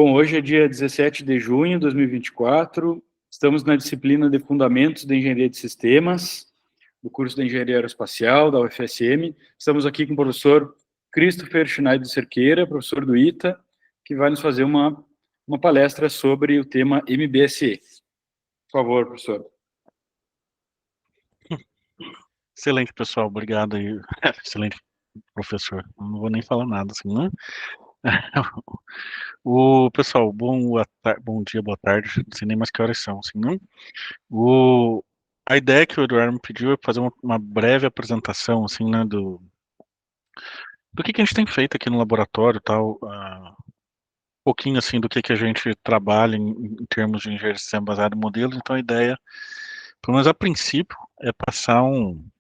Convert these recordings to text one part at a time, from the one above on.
Bom, hoje é dia 17 de junho de 2024, estamos na disciplina de Fundamentos de Engenharia de Sistemas, do curso de Engenharia Aeroespacial, da UFSM. Estamos aqui com o professor Christopher Schneider Cerqueira, professor do ITA, que vai nos fazer uma palestra sobre o tema MBSE. Por favor, professor. Excelente, pessoal, obrigado aí. Excelente, professor. Não vou nem falar nada assim, né? Pessoal, bom dia, boa tarde, não sei nem mais que horas são, assim, não? A ideia que o Eduardo me pediu é fazer uma breve apresentação, assim, né, do que a gente tem feito aqui no laboratório e tal, um pouquinho, assim, do que a gente trabalha em termos de engenharia de sistema baseado em modelos. Então, a ideia, pelo menos a princípio, é passar um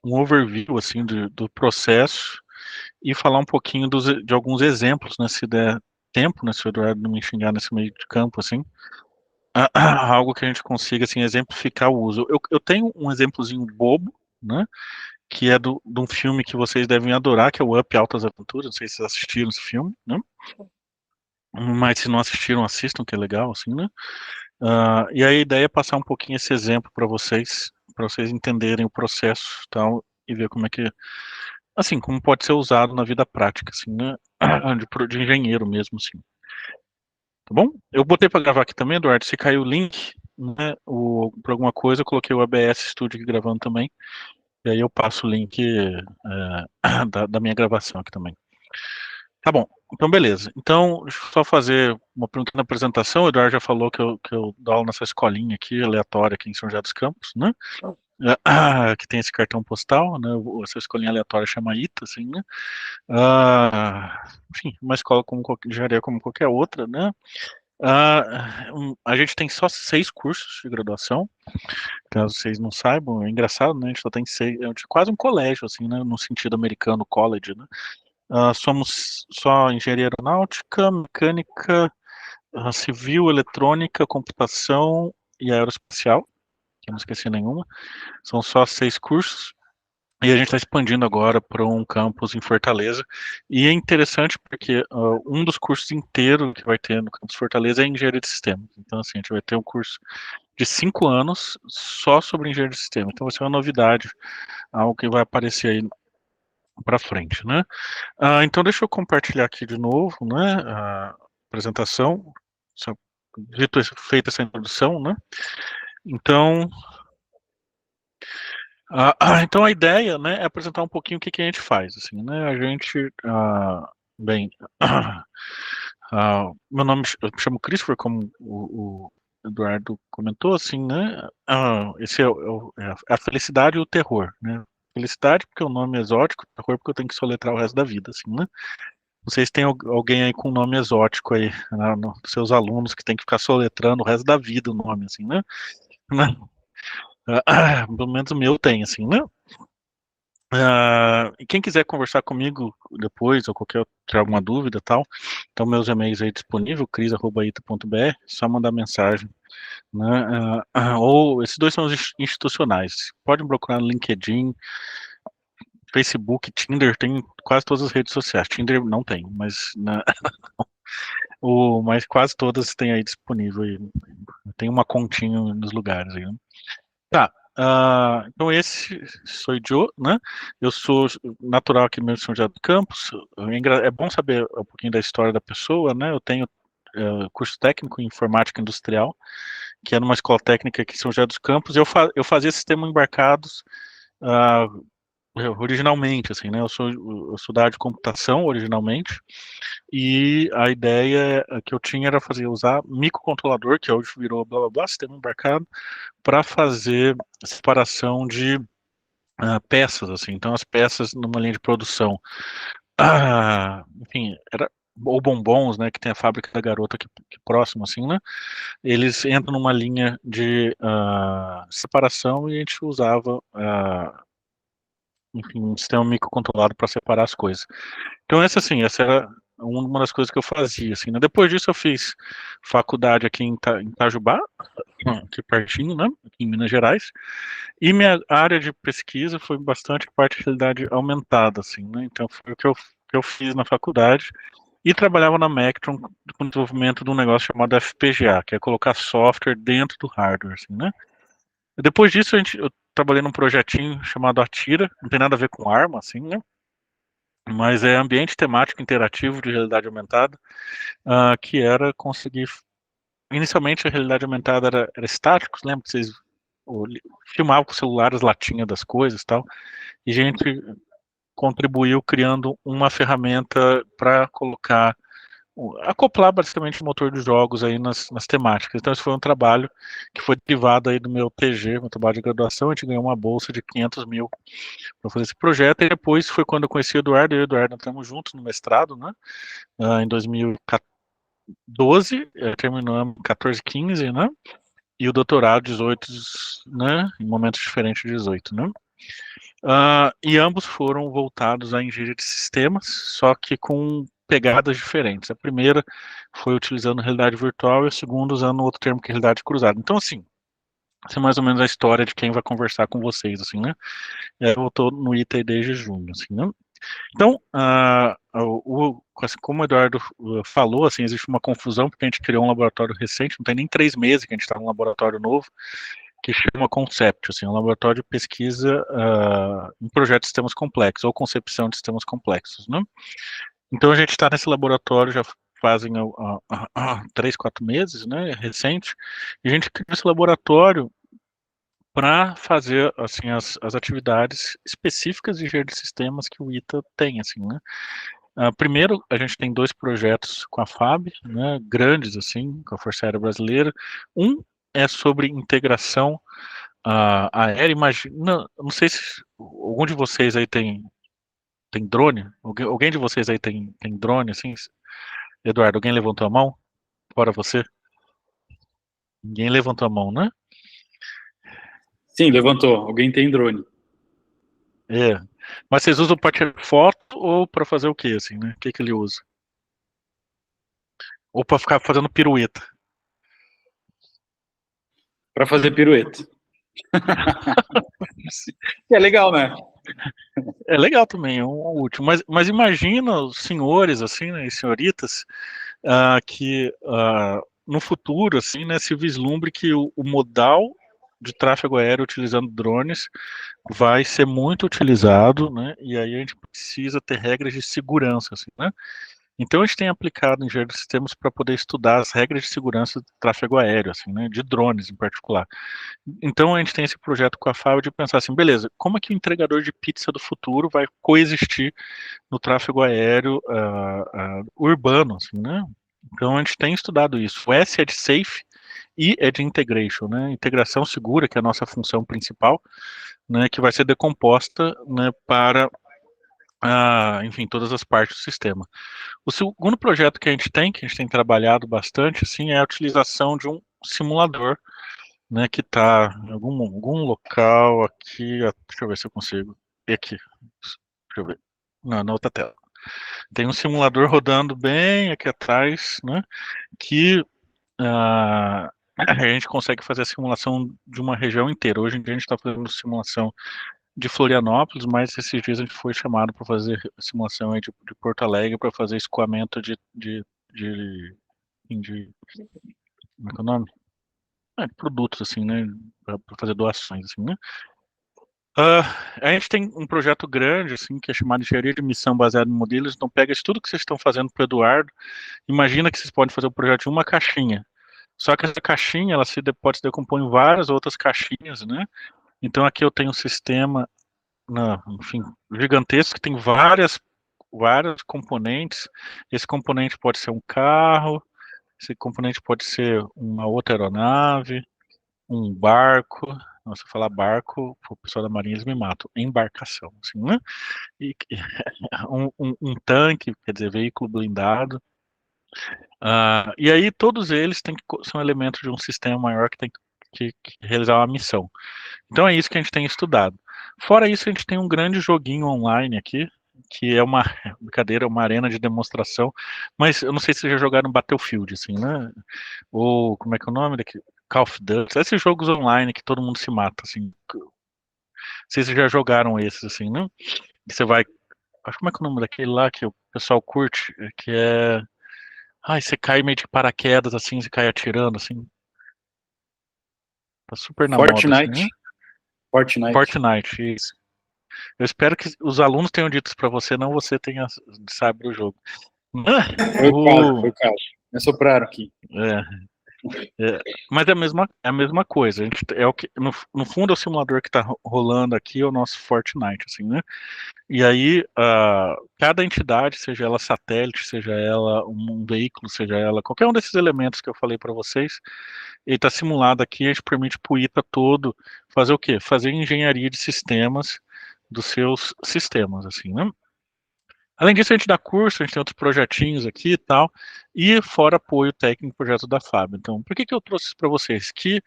overview, assim, do processo e falar um pouquinho de alguns exemplos, né, se der tempo, né, se o Eduardo não me xingar nesse meio de campo, assim, algo que a gente consiga, assim, exemplificar o uso. Eu tenho um exemplozinho bobo, né, que é de um filme que vocês devem adorar, que é o Up, Altas Aventuras. Não sei se vocês assistiram esse filme, né, mas se não assistiram, assistam, que é legal, assim, né. E a ideia é passar um pouquinho esse exemplo para vocês entenderem o processo, tal, e ver como é que, assim, como pode ser usado na vida prática, assim, né, de engenheiro mesmo, assim. Tá bom? Eu botei para gravar aqui também, Eduardo, se caiu o link, né, por alguma coisa, eu coloquei o ABS Studio aqui gravando também, e aí eu passo o link da minha gravação aqui também. Tá bom, então beleza. Então, deixa eu só fazer uma pequena apresentação. O Eduardo já falou que eu dou aula nessa escolinha aqui, aleatória, aqui em São José dos Campos, né? Que tem esse cartão postal, né? Essa escolinha aleatória chama ITA, assim, né? Enfim, uma escola de engenharia como qualquer outra, né? A gente tem só 6 cursos de graduação, caso vocês não saibam. É engraçado, né? A gente só tem 6, é quase um colégio, assim, né? No sentido americano, college, né? Somos só engenharia aeronáutica, mecânica, civil, eletrônica, computação e aeroespacial, que eu não esqueci nenhuma. São só 6 cursos. E a gente está expandindo agora para um campus em Fortaleza. E é interessante porque um dos cursos inteiros que vai ter no campus Fortaleza é engenharia de sistemas. Então, assim, a gente vai ter um curso de 5 anos só sobre engenharia de sistemas. Então, vai ser uma novidade, algo que vai aparecer aí para frente, né? Então, deixa eu compartilhar aqui de novo, né? A apresentação. Feita essa introdução, né? Então, então a ideia, né, é apresentar um pouquinho o que a gente faz, assim, né? A gente, bem, meu nome, eu me chamo Christopher, como o Eduardo comentou, assim, né? Esse é a felicidade e o terror, né? Felicidade porque o nome é exótico, terror porque eu tenho que soletrar o resto da vida, assim, né? Não sei se tem alguém aí com nome exótico aí, né, seus alunos que tem que ficar soletrando o resto da vida o nome, assim, né? Pelo menos o meu tem, assim, né? E quem quiser conversar comigo depois, ou tiver alguma dúvida e tal, então meus e-mails aí disponíveis, cris@ita.br, só mandar mensagem, né? Ou esses dois são os institucionais. Pode me procurar no LinkedIn, Facebook, Tinder, tem quase todas as redes sociais. Tinder não tem, mas mas quase todas tem aí disponível. Tem uma continha nos lugares aí, né? Tá. Então esse sou eu, né? Eu sou natural aqui mesmo de São José dos Campos. É bom saber um pouquinho da história da pessoa, né? Eu tenho curso técnico em informática industrial, que é numa escola técnica aqui em São José dos Campos. Eu fazia sistema embarcados originalmente, assim, né? Eu sou da área de computação originalmente, e a ideia que eu tinha era usar microcontrolador, que hoje virou blá blá blá, sistema embarcado, para fazer separação de peças, assim. Então, as peças numa linha de produção, enfim, ou bombons, né, que tem a fábrica da Garota aqui próximo, assim, né, eles entram numa linha de separação, e a gente usava, enfim, um sistema microcontrolado para separar as coisas. Então, essa era uma das coisas que eu fazia, assim, né. Depois disso eu fiz faculdade aqui em Itajubá, aqui pertinho, né, aqui em Minas Gerais, e minha área de pesquisa foi bastante parte de realidade aumentada, assim, né, então foi o que eu fiz na faculdade, e trabalhava na Mectron com o desenvolvimento de um negócio chamado FPGA, que é colocar software dentro do hardware, assim, né? Depois disso, eu trabalhei num projetinho chamado Atira, não tem nada a ver com arma, assim, né? Mas é ambiente temático interativo de realidade aumentada, que era conseguir. Inicialmente a realidade aumentada era estático, lembra que vocês filmavam com celulares latinha das coisas e tal, e a gente contribuiu criando uma ferramenta para colocar, acoplar basicamente o motor de jogos aí nas temáticas. Então esse foi um trabalho que foi derivado aí do meu TG, meu trabalho de graduação. A gente ganhou uma bolsa de 500 mil para fazer esse projeto, e depois foi quando eu conheci o Eduardo. Eu e o Eduardo entramos juntos no mestrado, né, em 2012, terminamos 14, 15, né, e o doutorado 18, né, em momentos diferentes de 18, né. E ambos foram voltados à engenharia de sistemas, só que com pegadas diferentes. A primeira foi utilizando realidade virtual e a segunda usando outro termo que é realidade cruzada. Então, assim, essa é mais ou menos a história de quem vai conversar com vocês, assim, né? Eu estou no ITA desde junho, assim, né? Então, como o Eduardo falou, assim, existe uma confusão, porque a gente criou um laboratório recente, não tem nem 3 meses que a gente está num laboratório novo, que chama Concept, assim, um laboratório de pesquisa em projetos de sistemas complexos, ou concepção de sistemas complexos, né? Então a gente está nesse laboratório já fazem 3, 4 meses, né, recente, e a gente criou esse laboratório para fazer, assim, as atividades específicas de engenharia de sistemas que o ITA tem, assim, né. Primeiro, a gente tem 2 projetos com a FAB, né, grandes, assim, com a Força Aérea Brasileira. Um é sobre integração aérea. Imagina, não sei se algum de vocês aí tem drone. Alguém de vocês aí tem drone, assim? Eduardo, alguém levantou a mão? Fora você? Ninguém levantou a mão, né? Sim, levantou. Alguém tem drone. É. Mas vocês usam para tirar foto ou para fazer o quê, assim, né? O que que ele usa? Ou para ficar fazendo pirueta? Para fazer pirueta. É legal, né? É legal também, é um útil. Mas imagina os senhores, assim, né, e senhoritas, que no futuro, assim, né, se vislumbre que o modal de tráfego aéreo utilizando drones vai ser muito utilizado, né, e aí a gente precisa ter regras de segurança, assim, né. Então a gente tem aplicado engenharia de sistemas para poder estudar as regras de segurança do tráfego aéreo, assim, né, de drones em particular. Então a gente tem esse projeto com a FAO de pensar assim, beleza, como é que o entregador de pizza do futuro vai coexistir no tráfego aéreo urbano, assim, né? Então a gente tem estudado isso. O S é de safe e é de integration, né? Integração segura, que é a nossa função principal, né? Que vai ser decomposta, né? Para enfim, todas as partes do sistema. O segundo projeto que a gente tem trabalhado bastante, assim, é a utilização de um simulador, né, que está em algum local aqui, deixa eu ver se eu consigo, e aqui, deixa eu ver, não, na outra tela. Tem um simulador rodando bem aqui atrás, né, que a gente consegue fazer a simulação de uma região inteira. Hoje em dia a gente está fazendo simulação de Florianópolis, mas esses dias a gente foi chamado para fazer simulação aí de Porto Alegre, para fazer escoamento de como é que é o nome? De produtos, assim, né, para fazer doações, assim, né. A gente tem um projeto grande, assim, que é chamado Engenharia de Missão Baseado em Modelos. Então pega isso tudo que vocês estão fazendo para o Eduardo, imagina que vocês podem fazer o projeto de uma caixinha. Só que essa caixinha, ela pode se decompor em várias outras caixinhas, né? Então aqui eu tenho um sistema, enfim, gigantesco, que tem várias componentes. Esse componente pode ser um carro, esse componente pode ser uma outra aeronave, um barco. Nossa, falar barco, o pessoal da Marinha eles me matam. Embarcação, assim, né? E um tanque, quer dizer, veículo blindado. E aí todos eles são elementos de um sistema maior que tem que realizar uma missão. Então é isso que a gente tem estudado. Fora isso, a gente tem um grande joguinho online aqui, que é uma brincadeira, uma arena de demonstração, mas eu não sei se vocês já jogaram Battlefield, assim, né? Ou como é que é o nome daqui? Call of Duty, esses jogos online que todo mundo se mata, assim. Não sei se vocês já jogaram esses, assim, né? E você vai. Acho como é que é o nome daquele lá que pessoal curte, que é... Ai, você cai meio de paraquedas, assim, você cai atirando, assim. Tá super na moda, assim, né? Fortnite. Fortnite. Fortnite, isso. Eu espero que os alunos tenham dito isso pra você, não você tenha sabe do jogo. Foi o caso, O, foi o caso. Me assopraram aqui. é, mas é a mesma coisa. A gente, é o que, no fundo, é o simulador que está rolando aqui, é o nosso Fortnite, assim, né? E aí, cada entidade, seja ela satélite, seja ela um veículo, seja ela qualquer um desses elementos que eu falei para vocês, ele está simulado aqui, a gente permite para o ITA todo fazer o quê? Fazer engenharia de sistemas dos seus sistemas, assim, né? Além disso, a gente dá curso, a gente tem outros projetinhos aqui e tal, e fora apoio técnico projeto da FAB. Então, por que que eu trouxe isso para vocês? Que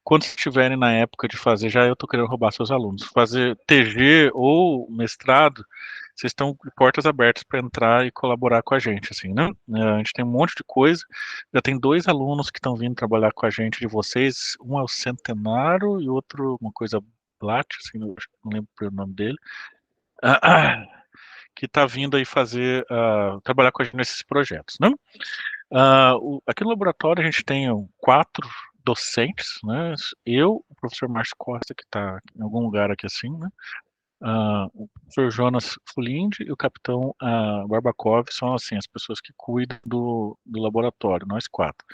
quando estiverem na época de fazer, já eu estou querendo roubar seus alunos, fazer TG ou mestrado, vocês estão de portas abertas para entrar e colaborar com a gente, assim, né? A gente tem um monte de coisa, já tem 2 alunos que estão vindo trabalhar com a gente de vocês, um é o Centenário e outro, uma coisa Blat, assim, eu acho que não lembro o nome dele, que está vindo aí fazer, trabalhar com a gente nesses projetos, né? Aqui no laboratório a gente tem 4 docentes, né? Eu, o professor Márcio Costa, que está em algum lugar aqui assim, né? O professor Jonas Fulindi e o capitão Barbakov são assim as pessoas que cuidam do laboratório, nós 4.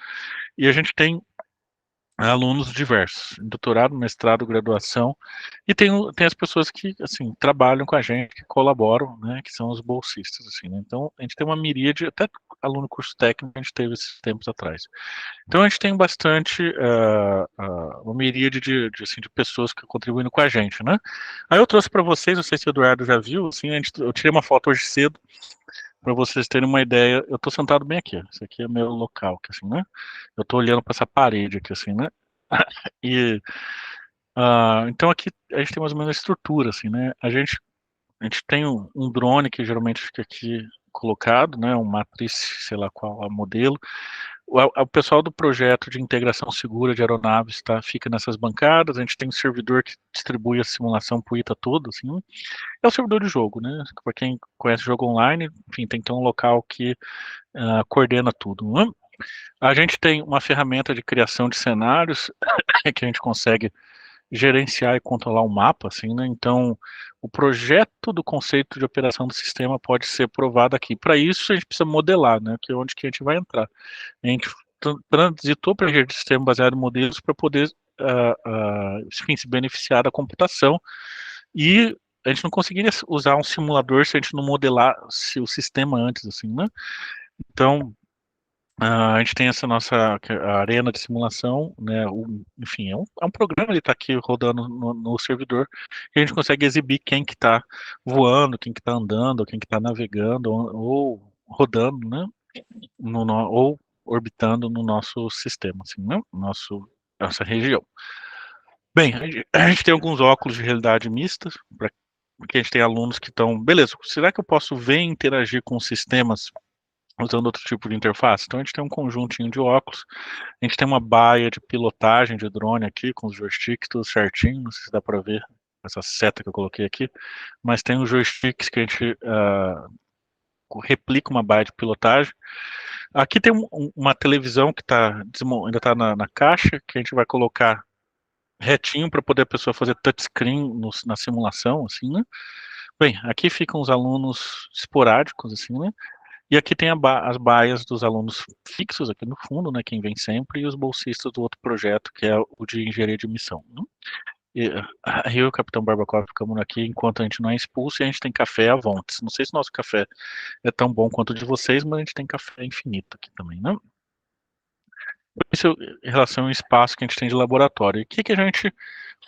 E a gente tem alunos diversos, doutorado, mestrado, graduação, e tem as pessoas que, assim, trabalham com a gente, que colaboram, né, que são os bolsistas, assim, né? Então, a gente tem uma miríade, até aluno curso técnico a gente teve esses tempos atrás. Então, a gente tem bastante, uma miríade assim, de pessoas que contribuindo com a gente, né? Aí eu trouxe para vocês, não sei se o Eduardo já viu, assim, eu tirei uma foto hoje cedo, para vocês terem uma ideia, eu estou sentado bem aqui, esse aqui é meu local, que, assim, né? Eu estou olhando para essa parede aqui, assim, né? E então aqui a gente tem mais ou menos a estrutura, assim, né? A gente tem um drone que geralmente fica aqui colocado, né? Um matriz, sei lá qual é o modelo. O pessoal do projeto de integração segura de aeronaves fica nessas bancadas. A gente tem um servidor que distribui a simulação para o ITA todo, assim. É o servidor de jogo, né? Para quem conhece jogo online, enfim, tem que ter um local que coordena tudo, né? A gente tem uma ferramenta de criação de cenários que a gente consegue gerenciar e controlar o mapa, assim, né? Então, o projeto do conceito de operação do sistema pode ser provado aqui. Para isso, a gente precisa modelar, né? Que é onde que a gente vai entrar. A gente transitou para engenharia de sistema baseado em modelos para poder, enfim, se beneficiar da computação. E a gente não conseguiria usar um simulador se a gente não modelasse o sistema antes, assim, né? Então, a gente tem essa nossa arena de simulação, né? Enfim, é um programa, ele está aqui rodando no servidor, e a gente consegue exibir quem que está voando, quem que está andando, quem que está navegando, ou rodando, né? Ou orbitando no nosso sistema, assim, né? Nossa região. Bem, a gente tem alguns óculos de realidade mista, porque a gente tem alunos que estão, beleza, será que eu posso ver e interagir com sistemas usando outro tipo de interface? Então a gente tem um conjuntinho de óculos, a gente tem uma baia de pilotagem de drone aqui, com os joysticks tudo certinho, não sei se dá para ver essa seta que eu coloquei aqui, mas tem os joysticks que a gente replica uma baia de pilotagem. Aqui tem uma televisão que ainda está na caixa, que a gente vai colocar retinho para poder a pessoa fazer touchscreen na simulação, assim, né? Bem, aqui ficam os alunos esporádicos, assim, né? E aqui tem as baias dos alunos fixos aqui no fundo, né, quem vem sempre, e os bolsistas do outro projeto, que é o de engenharia de missão, né? E, eu e o Capitão Barbacov ficamos aqui enquanto a gente não é expulso e a gente tem café à vontade. Não sei se nosso café é tão bom quanto o de vocês, mas a gente tem café infinito aqui também, né? Isso em relação ao espaço que a gente tem de laboratório. E o que que a gente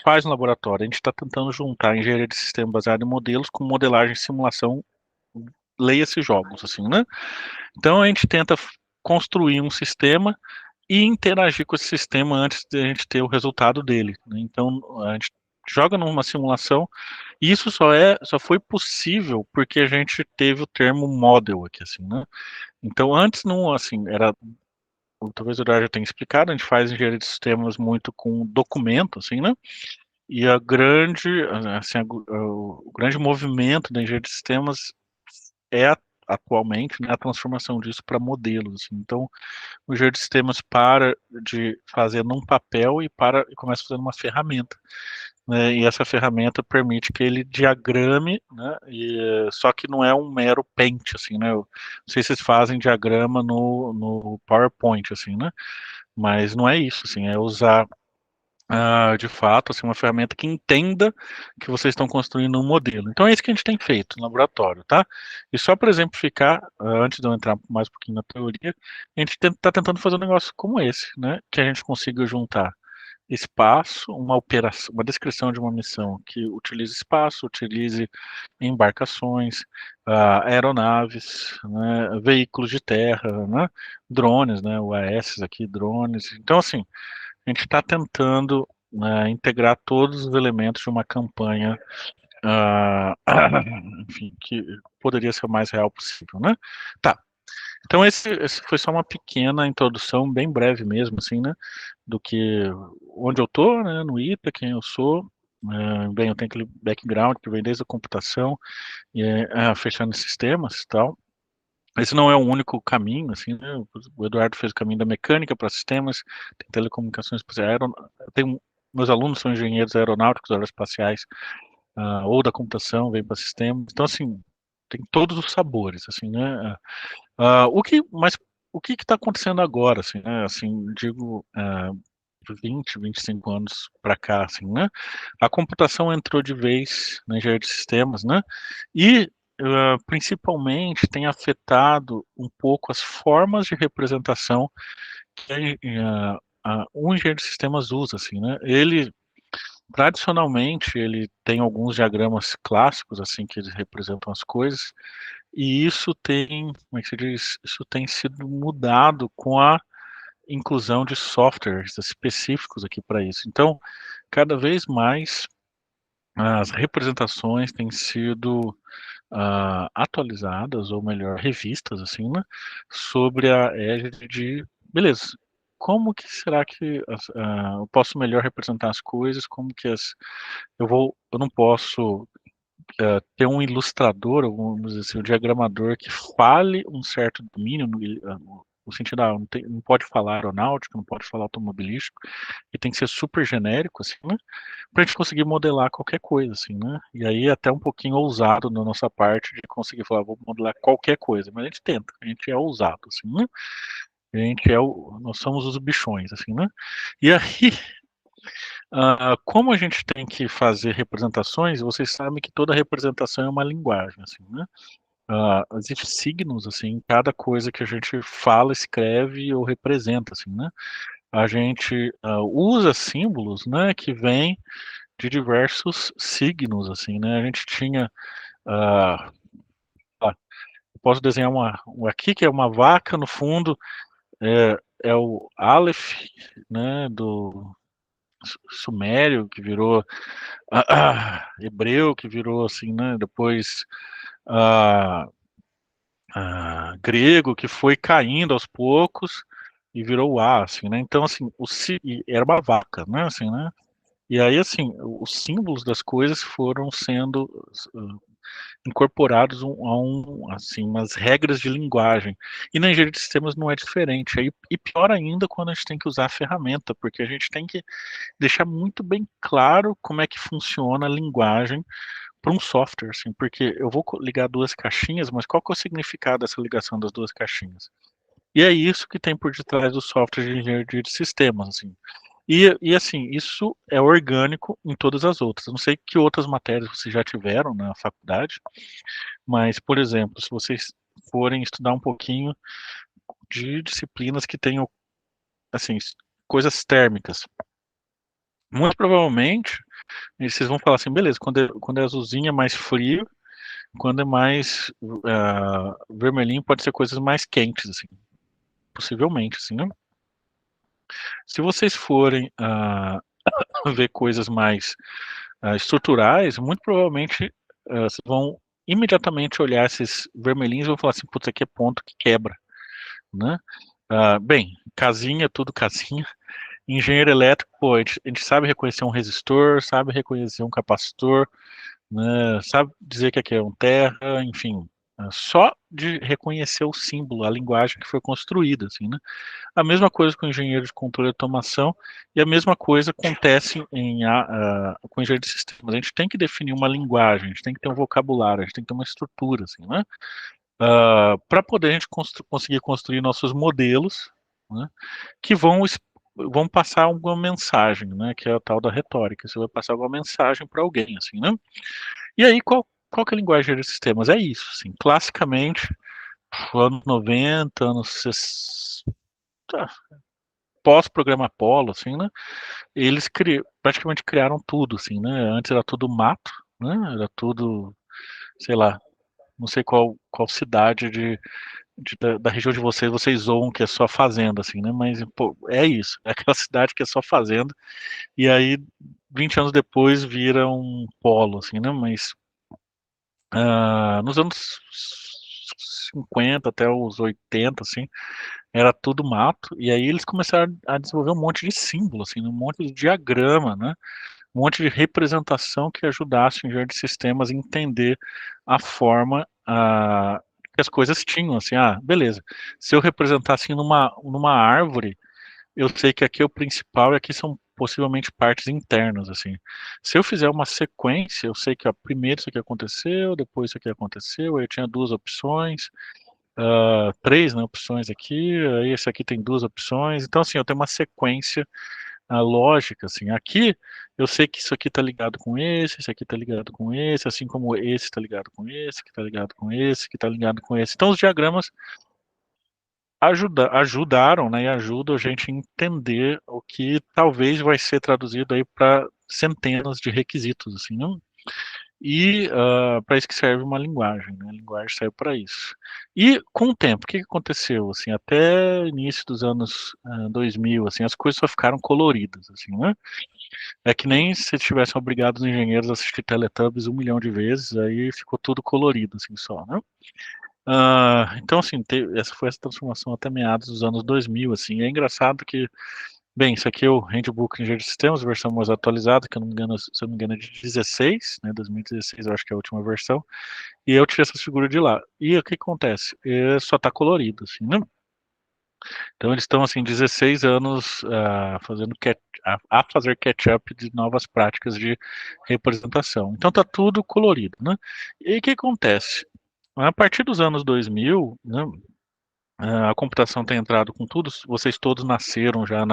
faz no laboratório? A gente está tentando juntar engenharia de sistema baseada em modelos com modelagem e simulação, leia-se jogos, assim, né? Então a gente tenta construir um sistema e interagir com esse sistema antes de a gente ter o resultado dele, né? Então a gente joga numa simulação e isso só foi possível porque a gente teve o termo model aqui, assim, né? Então antes não, assim, talvez o Eduardo já tenha explicado, a gente faz engenharia de sistemas muito com documento, assim, né? E assim, o grande movimento da engenharia de sistemas é atualmente, né, a transformação disso para modelos. Assim. Então, o engenheiro de sistemas para de fazer num papel e começa fazendo uma ferramenta. Né, e essa ferramenta permite que ele diagrame, né, só que não é um mero paint, assim, né, não sei se vocês fazem diagrama no PowerPoint, assim, né, mas não é isso, assim, é usar de fato, assim, uma ferramenta que entenda que vocês estão construindo um modelo. Então é isso que a gente tem feito no laboratório, tá? E só para exemplificar, antes de eu entrar mais um pouquinho na teoria, a gente está tentando fazer um negócio como esse, né? Que a gente consiga juntar espaço, uma operação, uma descrição de uma missão que utilize espaço, utilize embarcações, aeronaves, né, veículos de terra, né, drones, né, UAS aqui, drones. Então, assim, a gente está tentando, né, integrar todos os elementos de uma campanha, enfim, que poderia ser o mais real possível, né? Tá. Então esse foi só uma pequena introdução, bem breve mesmo, assim, né? Do que onde eu tô, né? No ITA, quem eu sou. Bem, eu tenho aquele background que vem desde a computação e fechando sistemas e tal. Esse não é o único caminho, assim, né? O Eduardo fez o caminho da mecânica para sistemas, tem telecomunicações espaciais, meus alunos são engenheiros aeronáuticos, aeroespaciais, ou da computação, vem para sistemas. Então, assim, tem todos os sabores, assim, né? Mas o que está acontecendo agora, assim, né? Assim, digo, 20, 25 anos para cá, assim, né? A computação entrou de vez na engenharia de sistemas, né? E principalmente tem afetado um pouco as formas de representação que o engenheiro de sistemas usa, assim, né? Ele tradicionalmente ele tem alguns diagramas clássicos assim que eles representam as coisas e isso tem, como é que se diz? Isso tem sido mudado com a inclusão de softwares específicos aqui para isso. Então, cada vez mais as representações têm sido atualizadas, ou melhor, revistas, assim, né, sobre a égide de, beleza, como que será que eu posso melhor representar as coisas, como que eu não posso ter um ilustrador, ou vamos dizer assim, um diagramador que fale um certo domínio, no sentido, não pode falar aeronáutico, não pode falar automobilístico, e tem que ser super genérico, assim, né? Pra gente conseguir modelar qualquer coisa, assim, né? E aí até um pouquinho ousado na nossa parte de conseguir falar, vou modelar qualquer coisa, mas a gente tenta, a gente é ousado, assim, né? Nós somos os bichões, assim, né? E aí, como a gente tem que fazer representações, vocês sabem que toda representação é uma linguagem, assim, né? Existem signos, assim, em cada coisa que a gente fala, escreve ou representa, assim, né? A gente usa símbolos, né, que vêm de diversos signos, assim, né? A gente tinha, eu posso desenhar aqui que é uma vaca, no fundo é o Aleph, né, do sumério, que virou hebreu, que virou assim, né, depois ah, grego, que foi caindo aos poucos e virou o A, assim, né? Então, assim, era uma vaca, né, assim, né? E aí, assim, os símbolos das coisas foram sendo incorporados assim, umas regras de linguagem. E na engenharia de sistemas não é diferente. E pior ainda quando a gente tem que usar a ferramenta, porque a gente tem que deixar muito bem claro como é que funciona a linguagem para um software, assim, porque eu vou ligar duas caixinhas, mas qual que é o significado dessa ligação das duas caixinhas? E é isso que tem por detrás do software de engenharia de sistemas, assim. Assim, isso é orgânico em todas as outras. Eu não sei que outras matérias vocês já tiveram na faculdade, mas, por exemplo, se vocês forem estudar um pouquinho de disciplinas que tenham, assim, coisas térmicas, muito provavelmente vocês vão falar assim, beleza, quando é azulzinho é mais frio, quando é mais vermelhinho pode ser coisas mais quentes, assim, possivelmente, assim, né? Se vocês forem ver coisas mais estruturais, muito provavelmente vocês vão imediatamente olhar esses vermelhinhos e vão falar assim, putz, aqui é ponto que quebra, né? Bem, casinha, tudo casinha. Engenheiro elétrico, pô, a gente sabe reconhecer um resistor, sabe reconhecer um capacitor, né? Sabe dizer que aqui é um terra, enfim. só de reconhecer o símbolo, a linguagem que foi construída, assim, né? A mesma coisa com o engenheiro de controle e automação, e a mesma coisa acontece com o engenheiro de sistemas. A gente tem que definir uma linguagem, a gente tem que ter um vocabulário, a gente tem que ter uma estrutura, assim, né? Para poder a gente conseguir construir nossos modelos, né, que vão passar alguma mensagem, né, que é a tal da retórica. Você vai passar alguma mensagem para alguém, assim, né? E aí, qual que é a linguagem de sistemas? É isso, assim, classicamente, anos 90, tá, pós-programa Apollo, assim, né? Eles praticamente criaram tudo, assim, né? Antes era tudo mato, né? Era tudo, sei lá, não sei qual cidade da região de vocês zoam que é só fazenda, assim, né? Mas, pô, é isso. É aquela cidade que é só fazenda. E aí, 20 anos depois, vira um polo, assim, né? Mas nos anos 50 até os 80, assim, era tudo mato. E aí eles começaram a desenvolver um monte de símbolo, assim, um monte de diagrama, né? Um monte de representação que ajudasse o engenheiro de sistemas a entender a forma que as coisas tinham, assim, beleza, se eu representar assim numa árvore, eu sei que aqui é o principal e aqui são possivelmente partes internas, assim. Se eu fizer uma sequência, eu sei que primeiro isso aqui aconteceu, depois isso aqui aconteceu, aí eu tinha duas opções, três, né, opções aqui, aí esse aqui tem duas opções, então assim, eu tenho uma sequência a lógica, assim, aqui eu sei que isso aqui está ligado com esse aqui está ligado com esse, assim como esse está ligado com esse, que está ligado com esse, que está ligado com esse. Então os diagramas ajudaram, né, e ajudam a gente a entender o que talvez vai ser traduzido aí para centenas de requisitos, assim, né? E para isso que serve uma linguagem, né? A linguagem serve para isso. E com o tempo, o que aconteceu? Assim, até o início dos anos 2000, assim, as coisas só ficaram coloridas, assim, né? É que nem se tivessem obrigado os engenheiros a assistir Teletubbies 1 milhão de vezes, aí ficou tudo colorido, assim, só, né? Então, assim, essa foi essa transformação até meados dos anos 2000, assim. É engraçado que, bem, isso aqui é o Handbook de Engenharia de Sistemas, versão mais atualizada, que eu não me engano, se eu não me engano é de 16, né, 2016 eu acho que é a última versão, e eu tirei essas figuras de lá. E o que acontece? Só tá colorido, assim, né? Então eles estão, assim, 16 anos a fazer catch-up de novas práticas de representação. Então tá tudo colorido, né? E aí o que acontece? A partir dos anos 2000, né, a computação tem entrado com tudo, vocês todos nasceram já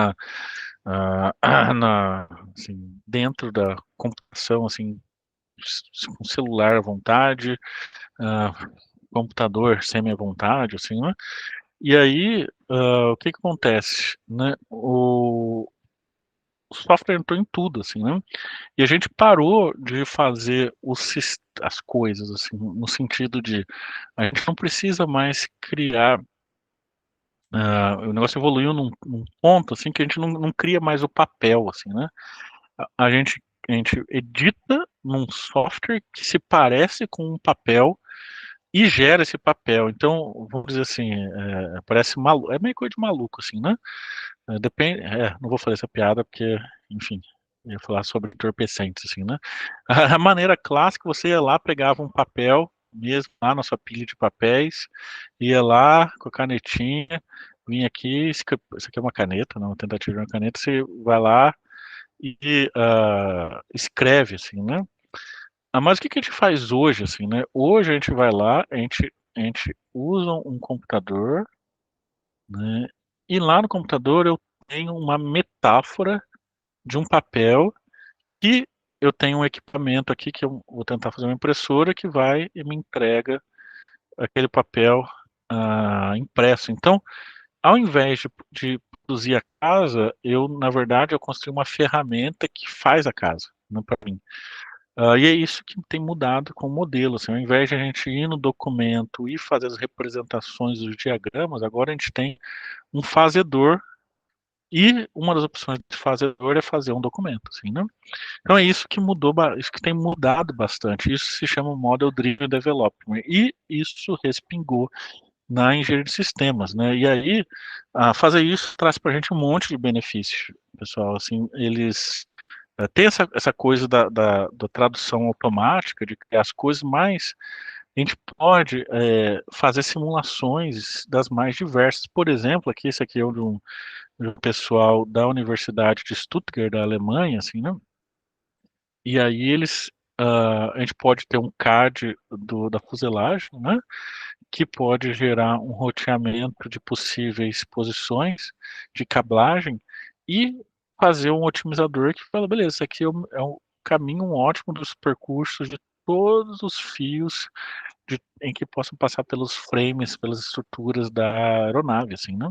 assim, dentro da computação, assim, com celular à vontade, ah, computador semi à vontade, assim, né? E aí, o que que acontece, né? O software entrou em tudo, assim, né? E a gente parou de fazer as coisas, assim, no sentido de a gente não precisa mais criar. O negócio evoluiu num ponto assim que a gente não cria mais o papel, assim, né? A gente edita num software que se parece com um papel e gera esse papel. Então, vamos dizer assim, parece maluco, é meio coisa de maluco, assim, né? Depende, não vou fazer essa piada porque, enfim, eu ia falar sobre entorpecentes, assim, né? A maneira clássica, você ia lá, pegava um papel, mesmo lá na sua pilha de papéis, ia lá com a canetinha, vinha aqui, isso aqui é uma caneta, não, uma tentativa de uma caneta, você vai lá e escreve, assim, né? Mas o que que a gente faz hoje, assim, né? Hoje a gente vai lá, a gente usa um computador, né? E lá no computador eu tenho uma metáfora de um papel que eu tenho um equipamento aqui que eu vou tentar fazer uma impressora que vai e me entrega aquele papel impresso. Então, ao invés de produzir a casa, na verdade, eu construí uma ferramenta que faz a casa, não para mim. E é isso que tem mudado com o modelo. Assim, ao invés de a gente ir no documento e fazer as representações dos diagramas, agora a gente tem um fazedor e uma das opções de fazedor é fazer um documento, assim, né? Então é isso que mudou, isso que tem mudado bastante. Isso se chama Model Driven Development e isso respingou na engenharia de sistemas, né? E aí fazer isso traz para a gente um monte de benefícios, pessoal. Assim, eles têm essa coisa da tradução automática, de criar as coisas mais a gente pode fazer simulações das mais diversas. Por exemplo, aqui, esse aqui é de um pessoal da Universidade de Stuttgart, da Alemanha, assim, né? E aí a gente pode ter um CAD da fuselagem, né? Que pode gerar um roteamento de possíveis posições de cablagem e fazer um otimizador que fala, beleza, isso aqui é um caminho ótimo dos percursos de todos os fios em que possam passar pelos frames, pelas estruturas da aeronave, assim, né?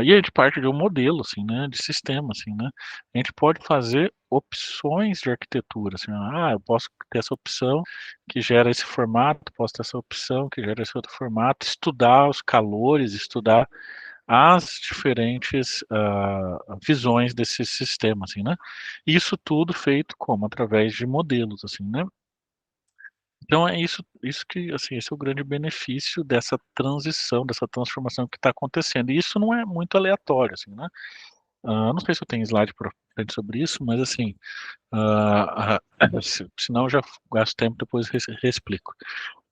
E a gente parte de um modelo, assim, né, de sistema, assim, né? A gente pode fazer opções de arquitetura, assim, eu posso ter essa opção que gera esse formato, posso ter essa opção que gera esse outro formato, estudar os calores, estudar as diferentes visões desse sistema, assim, né? Isso tudo feito como? Através de modelos, assim, né? Então é isso que, assim, esse é o grande benefício dessa transição, dessa transformação que está acontecendo. E isso não é muito aleatório, assim, né? Não sei se eu tenho slide para frente sobre isso, mas assim, senão eu já gasto tempo depois reexplico.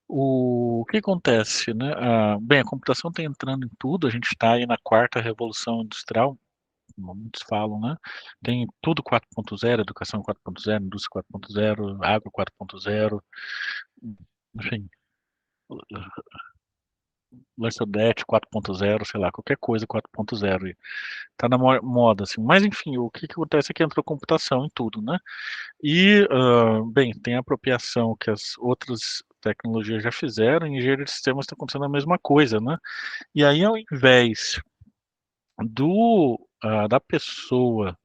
O que acontece, né? Bem, a computação está entrando em tudo, a gente está aí na quarta revolução industrial, como muitos falam, né? Tem tudo 4.0, educação 4.0, indústria 4.0, agro 4.0, enfim, Lançodete 4.0, sei lá, qualquer coisa 4.0. Tá na moda, assim. Mas, enfim, o que acontece é que entrou computação em tudo, né? E, bem, tem a apropriação que as outras tecnologias já fizeram, em engenharia de sistemas está acontecendo a mesma coisa, né? E aí, ao invés da pessoa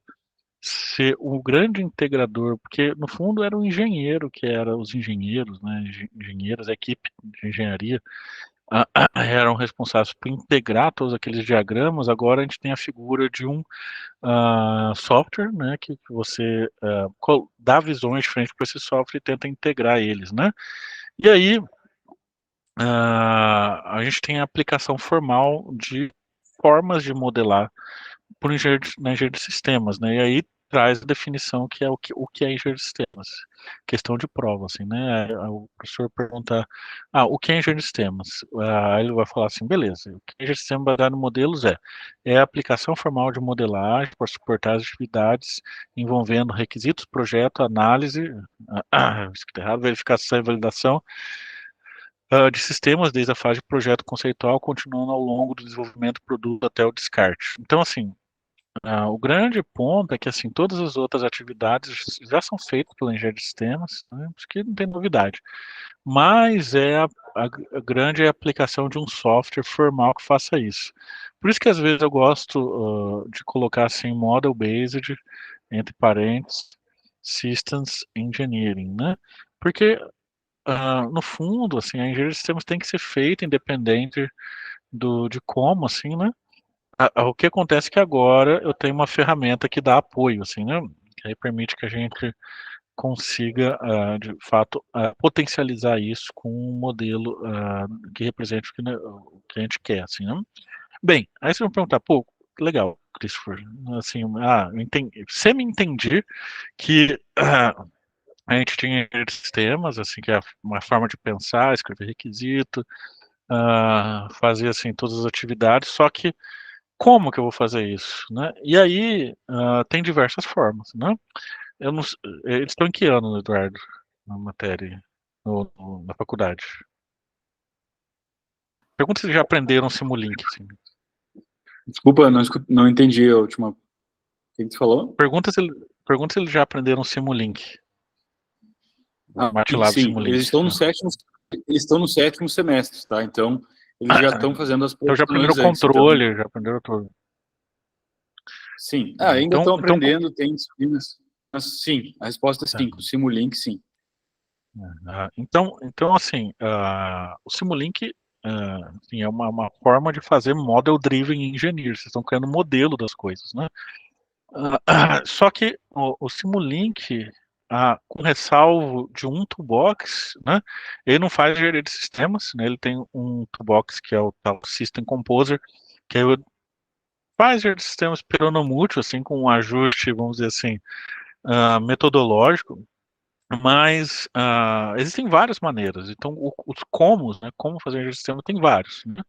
ser o grande integrador, porque no fundo era o engenheiro que era os engenheiros, né? Engenheiros, a equipe de engenharia eram responsáveis por integrar todos aqueles diagramas. Agora a gente tem a figura de um software, né, que você dá visões diferentes para esse software e tenta integrar eles, né? E aí a gente tem a aplicação formal de formas de modelar por na engenharia de sistemas, né? E aí traz a definição que é o que é engenharia de sistemas. Questão de prova, assim, né? O professor pergunta, o que é engenharia de sistemas? Aí ele vai falar assim, beleza, o que é engenharia de sistemas baseado em modelos é a aplicação formal de modelagem para suportar as atividades envolvendo requisitos, projeto, análise, isso que tá errado, verificação e validação de sistemas desde a fase de projeto conceitual, continuando ao longo do desenvolvimento do produto até o descarte. Então, assim, o grande ponto é que assim todas as outras atividades já são feitas pela engenharia de sistemas, né, isso que não tem novidade. Mas a grande aplicação de um software formal que faça isso. Por isso que às vezes eu gosto de colocar assim model based entre parênteses systems engineering, né? Porque no fundo assim a engenharia de sistemas tem que ser feita independente de como assim, né? O que acontece é que agora eu tenho uma ferramenta que dá apoio, assim, né? Que aí permite que a gente consiga, de fato, potencializar isso com um modelo que represente o que a gente quer, assim, né? Bem, aí você vai me perguntar, pô, legal, Christopher, assim, eu entendi, você me entendi que a gente tinha sistemas, assim, que é uma forma de pensar, escrever requisito, fazer, assim, todas as atividades, só que como que eu vou fazer isso, né? E aí tem diversas formas, né? Eu não, eles estão em que ano, Eduardo, na matéria, na faculdade? Pergunta se eles já aprenderam Simulink, assim. Desculpa, não entendi a última. O que você falou? Pergunta se eles já aprenderam Simulink, o Sim, MATLAB sim. Simulink. Eles estão no sétimo semestre, tá? Então, eles já estão fazendo as Então já aprenderam produções antes. Então, controle, já aprenderam tudo. sim. Ainda Então, estão aprendendo, tem disciplinas. Mas sim, a resposta é sim. O Simulink, sim. Então assim, o Simulink assim, é uma forma de fazer model driven engineer. Vocês estão criando modelo das coisas, né? Só que o Simulink, com ressalvo de um toolbox, né? Ele não faz engenharia de sistemas, né? Ele tem um toolbox que é o tal System Composer, que aí faz engenharia de sistemas peronomútil, assim, com um ajuste, vamos dizer assim, metodológico. Mas existem várias maneiras. Então, os comos, né, como fazer engenharia de sistema, tem vários. Né?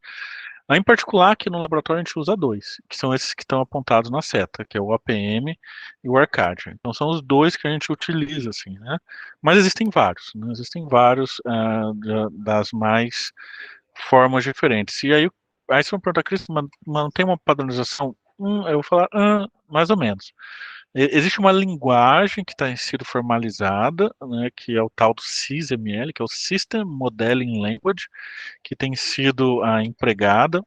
Em particular, aqui no laboratório a gente usa dois, que são esses que estão apontados na seta, que é o APM e o Arcadia. Então, são os dois que a gente utiliza, assim, né? Mas existem vários, né? Existem vários das mais formas diferentes. E aí se você me perguntar, Cris, mantém uma padronização? Eu vou falar, mais ou menos. Existe uma linguagem que está sido formalizada, né, que é o tal do SysML, que é o System Modeling Language, que tem sido empregada,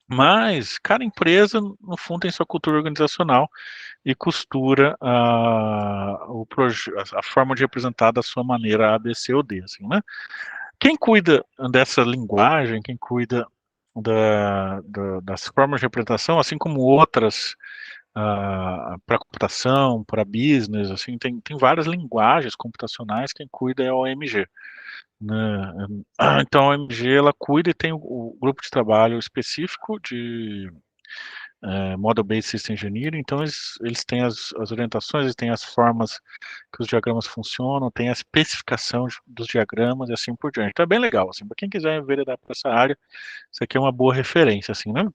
mas cada empresa, no fundo, tem sua cultura organizacional e costura a forma de representar da sua maneira A, B, C ou D, assim, né? Quem cuida dessa linguagem, quem cuida das formas de representação, assim como outras para computação, para business, assim, tem várias linguagens computacionais, quem cuida é a OMG. Né? Então a OMG ela cuida e tem o grupo de trabalho específico de Model-Based System Engineering, então eles têm as orientações, eles têm as formas que os diagramas funcionam, tem a especificação dos diagramas e assim por diante. Então é bem legal, assim, para quem quiser enveredar para essa área, isso aqui é uma boa referência, assim, né?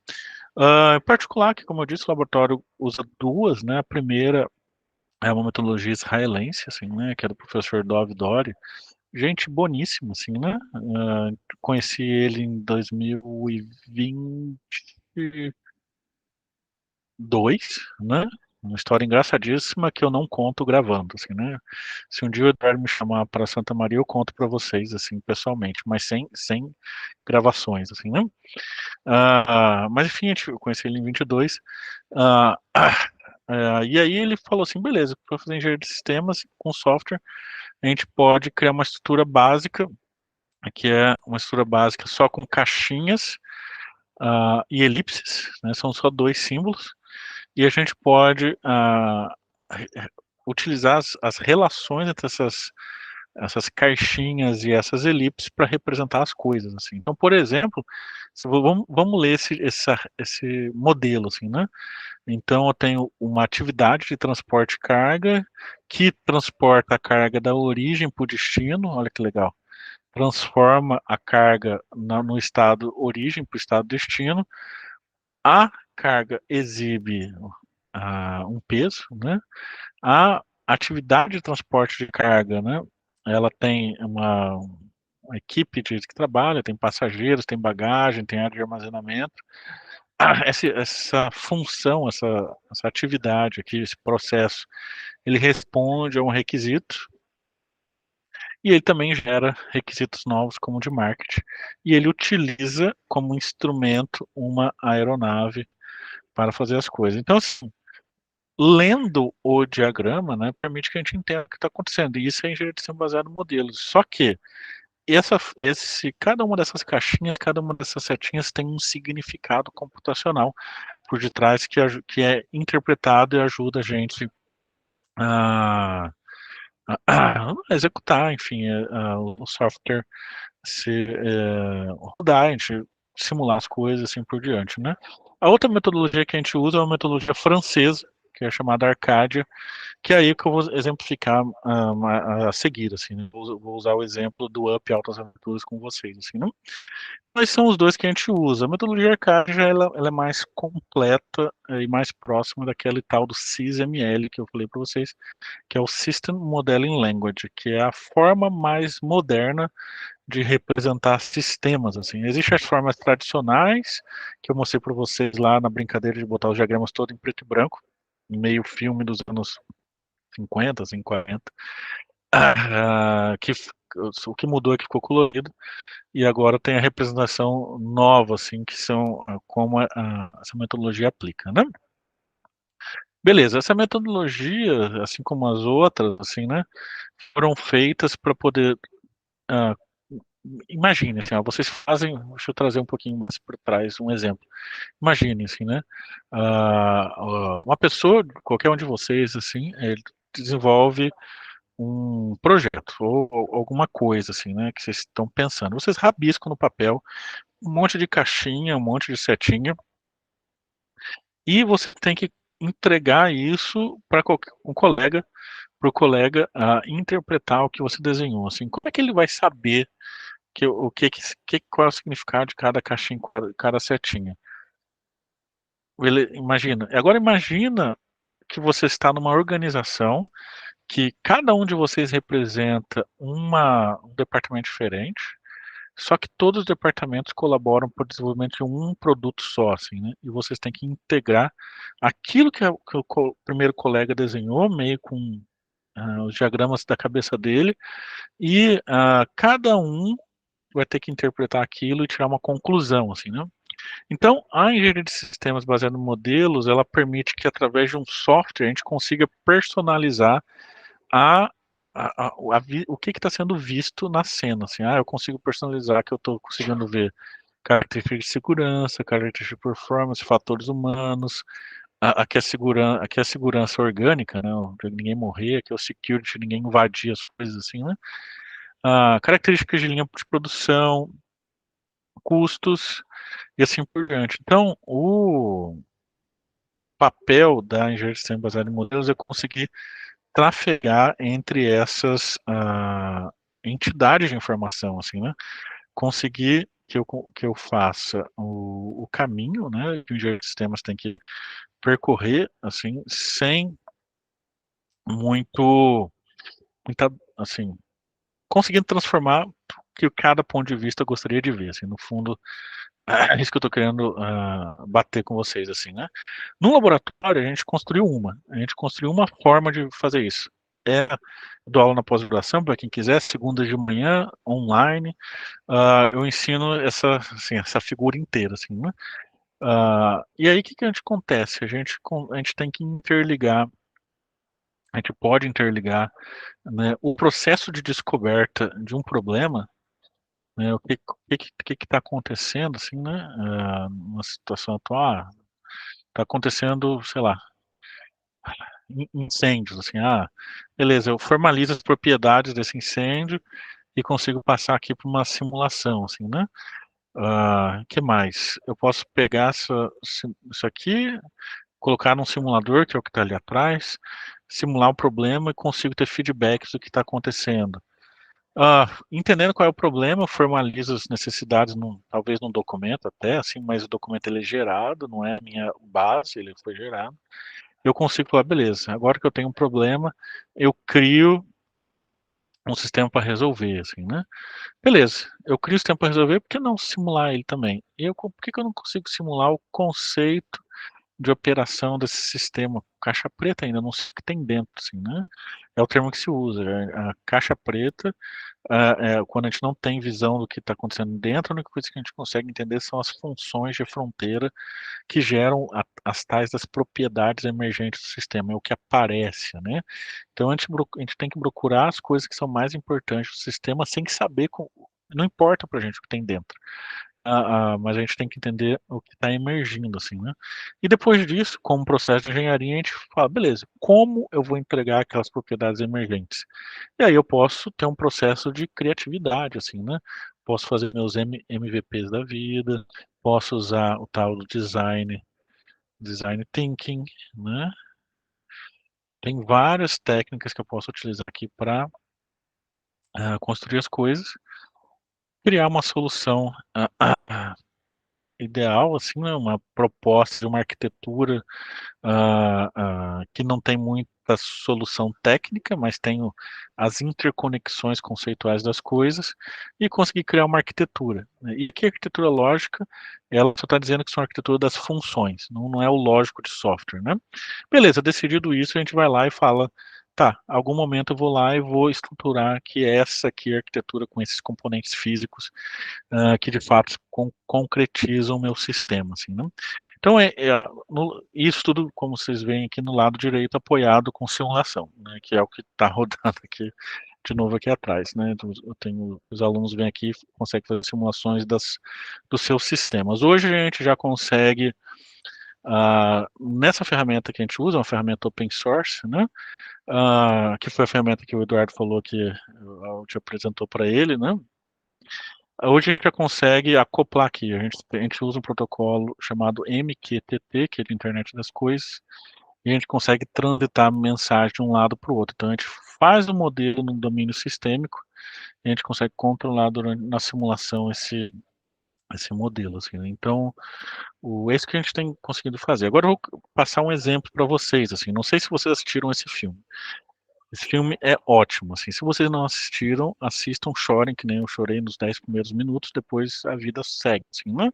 Em particular, que como eu disse, o laboratório usa duas, né? A primeira é uma metodologia israelense, assim, né? Que é do professor Dov Dori, gente boníssima, assim, né? Conheci ele em 2022, né? Uma história engraçadíssima que eu não conto gravando, assim, né? Se um dia o Eduardo me chamar para Santa Maria, eu conto para vocês, assim, pessoalmente, mas sem gravações, assim, né? Mas enfim, eu conheci ele em 22. Ah, e aí ele falou assim, beleza, para fazer engenharia de sistemas com software, a gente pode criar uma estrutura básica, que é uma estrutura básica só com caixinhas e elipses, né? São só dois símbolos. E a gente pode utilizar as relações entre essas caixinhas e essas elipses para representar as coisas, assim. Então, por exemplo, vamos ler esse modelo, assim, né? Então, eu tenho uma atividade de transporte de carga que transporta a carga da origem para o destino, olha que legal. Transforma a carga no estado origem para o estado destino. A carga exibe um peso, né? A atividade de transporte de carga, né? Ela tem uma equipe que trabalha, tem passageiros, tem bagagem, tem área de armazenamento. Essa função, essa atividade aqui, esse processo, ele responde a um requisito e ele também gera requisitos novos, como de marketing, e ele utiliza como instrumento uma aeronave para fazer as coisas. Então, assim, lendo o diagrama, né, permite que a gente entenda o que está acontecendo. E isso é engenharia de sistema baseado em modelos. Só que cada uma dessas caixinhas, cada uma dessas setinhas tem um significado computacional por detrás que é interpretado e ajuda a gente a, a executar, enfim, o software rodar, a gente simular as coisas assim por diante, né? A outra metodologia que a gente usa é uma metodologia francesa, que é chamada Arcadia, que é aí que eu vou exemplificar a seguir, assim, né? Vou usar o exemplo do Up Altas Aventuras com vocês, assim, né? Mas são os dois que a gente usa. A metodologia Arcadia, ela é mais completa e mais próxima daquele tal do SysML que eu falei para vocês, que é o System Modeling Language, que é a forma mais moderna de representar sistemas, assim. Existem as formas tradicionais, que eu mostrei para vocês lá na brincadeira de botar os diagramas todos em preto e branco, meio filme dos anos 50, assim, 40, o que mudou é que ficou colorido, e agora tem a representação nova, assim, que são como essa metodologia aplica, né? Beleza, essa metodologia, assim como as outras, assim, né, foram feitas para poder ah, imagine, assim, ó, vocês fazem, deixa eu trazer um pouquinho mais para trás um exemplo. Imagine, assim, né? Uma pessoa, qualquer um de vocês, assim, ele desenvolve um projeto ou alguma coisa, assim, né? Que vocês estão pensando. Vocês rabiscam no papel um monte de caixinha, um monte de setinha, e você tem que entregar isso para um colega, para o colega interpretar o que você desenhou. Assim, como é que ele vai saber qual é o significado de cada caixinha, cada setinha? Imagina. Agora imagina que você está numa organização que cada um de vocês representa um departamento diferente, só que todos os departamentos colaboram para o desenvolvimento de um produto só, assim, né? E vocês têm que integrar aquilo que o primeiro colega desenhou, meio com os diagramas da cabeça dele, e cada um vai ter que interpretar aquilo e tirar uma conclusão, assim, né? Então, a engenharia de sistemas baseada em modelos, ela permite que através de um software a gente consiga personalizar a, o que está sendo visto na cena. Assim, eu consigo personalizar que eu estou conseguindo ver características de segurança, características de performance, fatores humanos, aqui é a segurança orgânica, né, de ninguém morrer, aqui é o security, ninguém invadir as coisas assim, né? Características de linha de produção, custos e assim por diante. Então, o papel da engenharia de sistemas baseada em modelos é conseguir trafegar entre essas entidades de informação, assim, né? Conseguir que eu faça o caminho, né, que o engenheiro de sistemas tem que percorrer, assim, sem muito, muita, assim, conseguindo transformar o que cada ponto de vista eu gostaria de ver, assim, no fundo, é isso que eu estou querendo bater com vocês, assim, né? No laboratório, a gente construiu uma forma de fazer isso. Dou aula na pós-graduação, para quem quiser, segunda de manhã, online. Eu ensino assim, essa figura inteira, assim, né? E aí, o que a gente acontece? A gente tem que interligar, a gente pode interligar, né, o processo de descoberta de um problema, né, o que está acontecendo, assim, né, numa situação atual, está acontecendo, sei lá, incêndios, assim, beleza, eu formalizo as propriedades desse incêndio e consigo passar aqui para uma simulação, assim, né? Que mais? Eu posso pegar isso aqui, colocar num simulador, que é o que está ali atrás, simular o problema e consigo ter feedbacks do que está acontecendo. Entendendo qual é o problema, eu formalizo as necessidades, talvez num documento até, assim, mas o documento ele é gerado, não é a minha base, ele foi gerado. Eu consigo falar, beleza, agora que eu tenho um problema, eu crio um sistema para resolver, assim, né? Beleza, eu crio o sistema para resolver, por que não simular ele também? Por que eu não consigo simular o conceito de operação desse sistema? Caixa preta ainda, não sei o que tem dentro, assim, né? É o termo que se usa, a caixa preta, quando a gente não tem visão do que está acontecendo dentro, a única coisa que a gente consegue entender são as funções de fronteira que geram as tais das propriedades emergentes do sistema, é o que aparece, né? Então a gente tem que procurar as coisas que são mais importantes do sistema sem saber, não importa pra gente o que tem dentro. Mas a gente tem que entender o que está emergindo, assim, né? E depois disso, como processo de engenharia, a gente fala, beleza, como eu vou entregar aquelas propriedades emergentes? E aí eu posso ter um processo de criatividade, assim, né? Posso fazer meus MVPs da vida, posso usar o tal do design thinking, né? Tem várias técnicas que eu posso utilizar aqui para construir as coisas, criar uma solução ideal, assim, né? Uma proposta de uma arquitetura que não tem muita solução técnica, mas tem as interconexões conceituais das coisas e conseguir criar uma arquitetura, né? E que arquitetura lógica? Ela só está dizendo que são a arquitetura das funções, não é o lógico de software, né? Beleza, decidido isso, a gente vai lá e fala, tá, algum momento eu vou lá e vou estruturar que essa aqui é a arquitetura com esses componentes físicos que de fato concretizam o meu sistema, assim, né? Então, isso tudo, como vocês veem aqui no lado direito, apoiado com simulação, né, que é o que está rodando aqui, de novo aqui atrás, né? Então, os alunos vêm aqui e conseguem fazer simulações dos seus sistemas. Hoje a gente já consegue, nessa ferramenta que a gente usa, uma ferramenta open source, né? Que foi a ferramenta que o Eduardo falou que a gente apresentou para ele, né? Hoje a gente já consegue acoplar aqui. A gente usa um protocolo chamado MQTT, que é de Internet das Coisas, e a gente consegue transitar a mensagem de um lado para o outro. Então a gente faz o modelo no domínio sistêmico e a gente consegue controlar na simulação esse modelo, assim, né? Então, é isso que a gente tem conseguido fazer. Agora eu vou passar um exemplo para vocês, assim, não sei se vocês assistiram esse filme. Esse filme é ótimo, assim, se vocês não assistiram, assistam, chorem, que nem eu chorei nos 10 primeiros minutos, depois a vida segue, assim, né?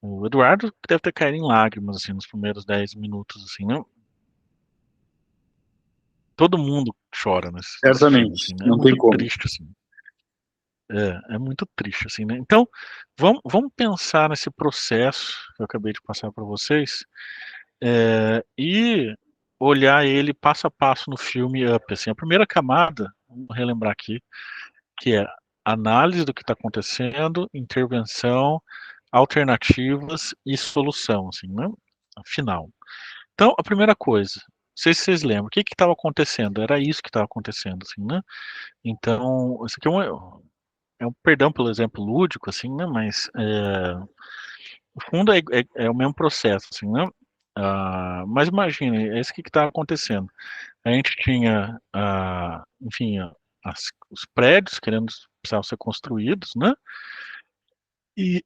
O Eduardo deve ter caído em lágrimas, assim, nos primeiros 10 minutos, assim, né? Todo mundo chora nesse filme, Certamente, assim, né? É não tem muito como. triste, assim. É muito triste, assim, né? Então, vamos pensar nesse processo que eu acabei de passar para vocês, e olhar ele passo a passo no filme Up, assim. A primeira camada, vamos relembrar aqui, que é análise do que está acontecendo, intervenção, alternativas e solução, assim, né? Final. Então, a primeira coisa, não sei se vocês lembram, o que estava acontecendo? Era isso que estava acontecendo, assim, né? Então, isso aqui é um perdão pelo exemplo lúdico, assim, né? Mas no fundo é o mesmo processo, assim, né? Mas imagine, é isso que está acontecendo. A gente tinha, enfim, os prédios querendo precisavam ser construídos, né? E,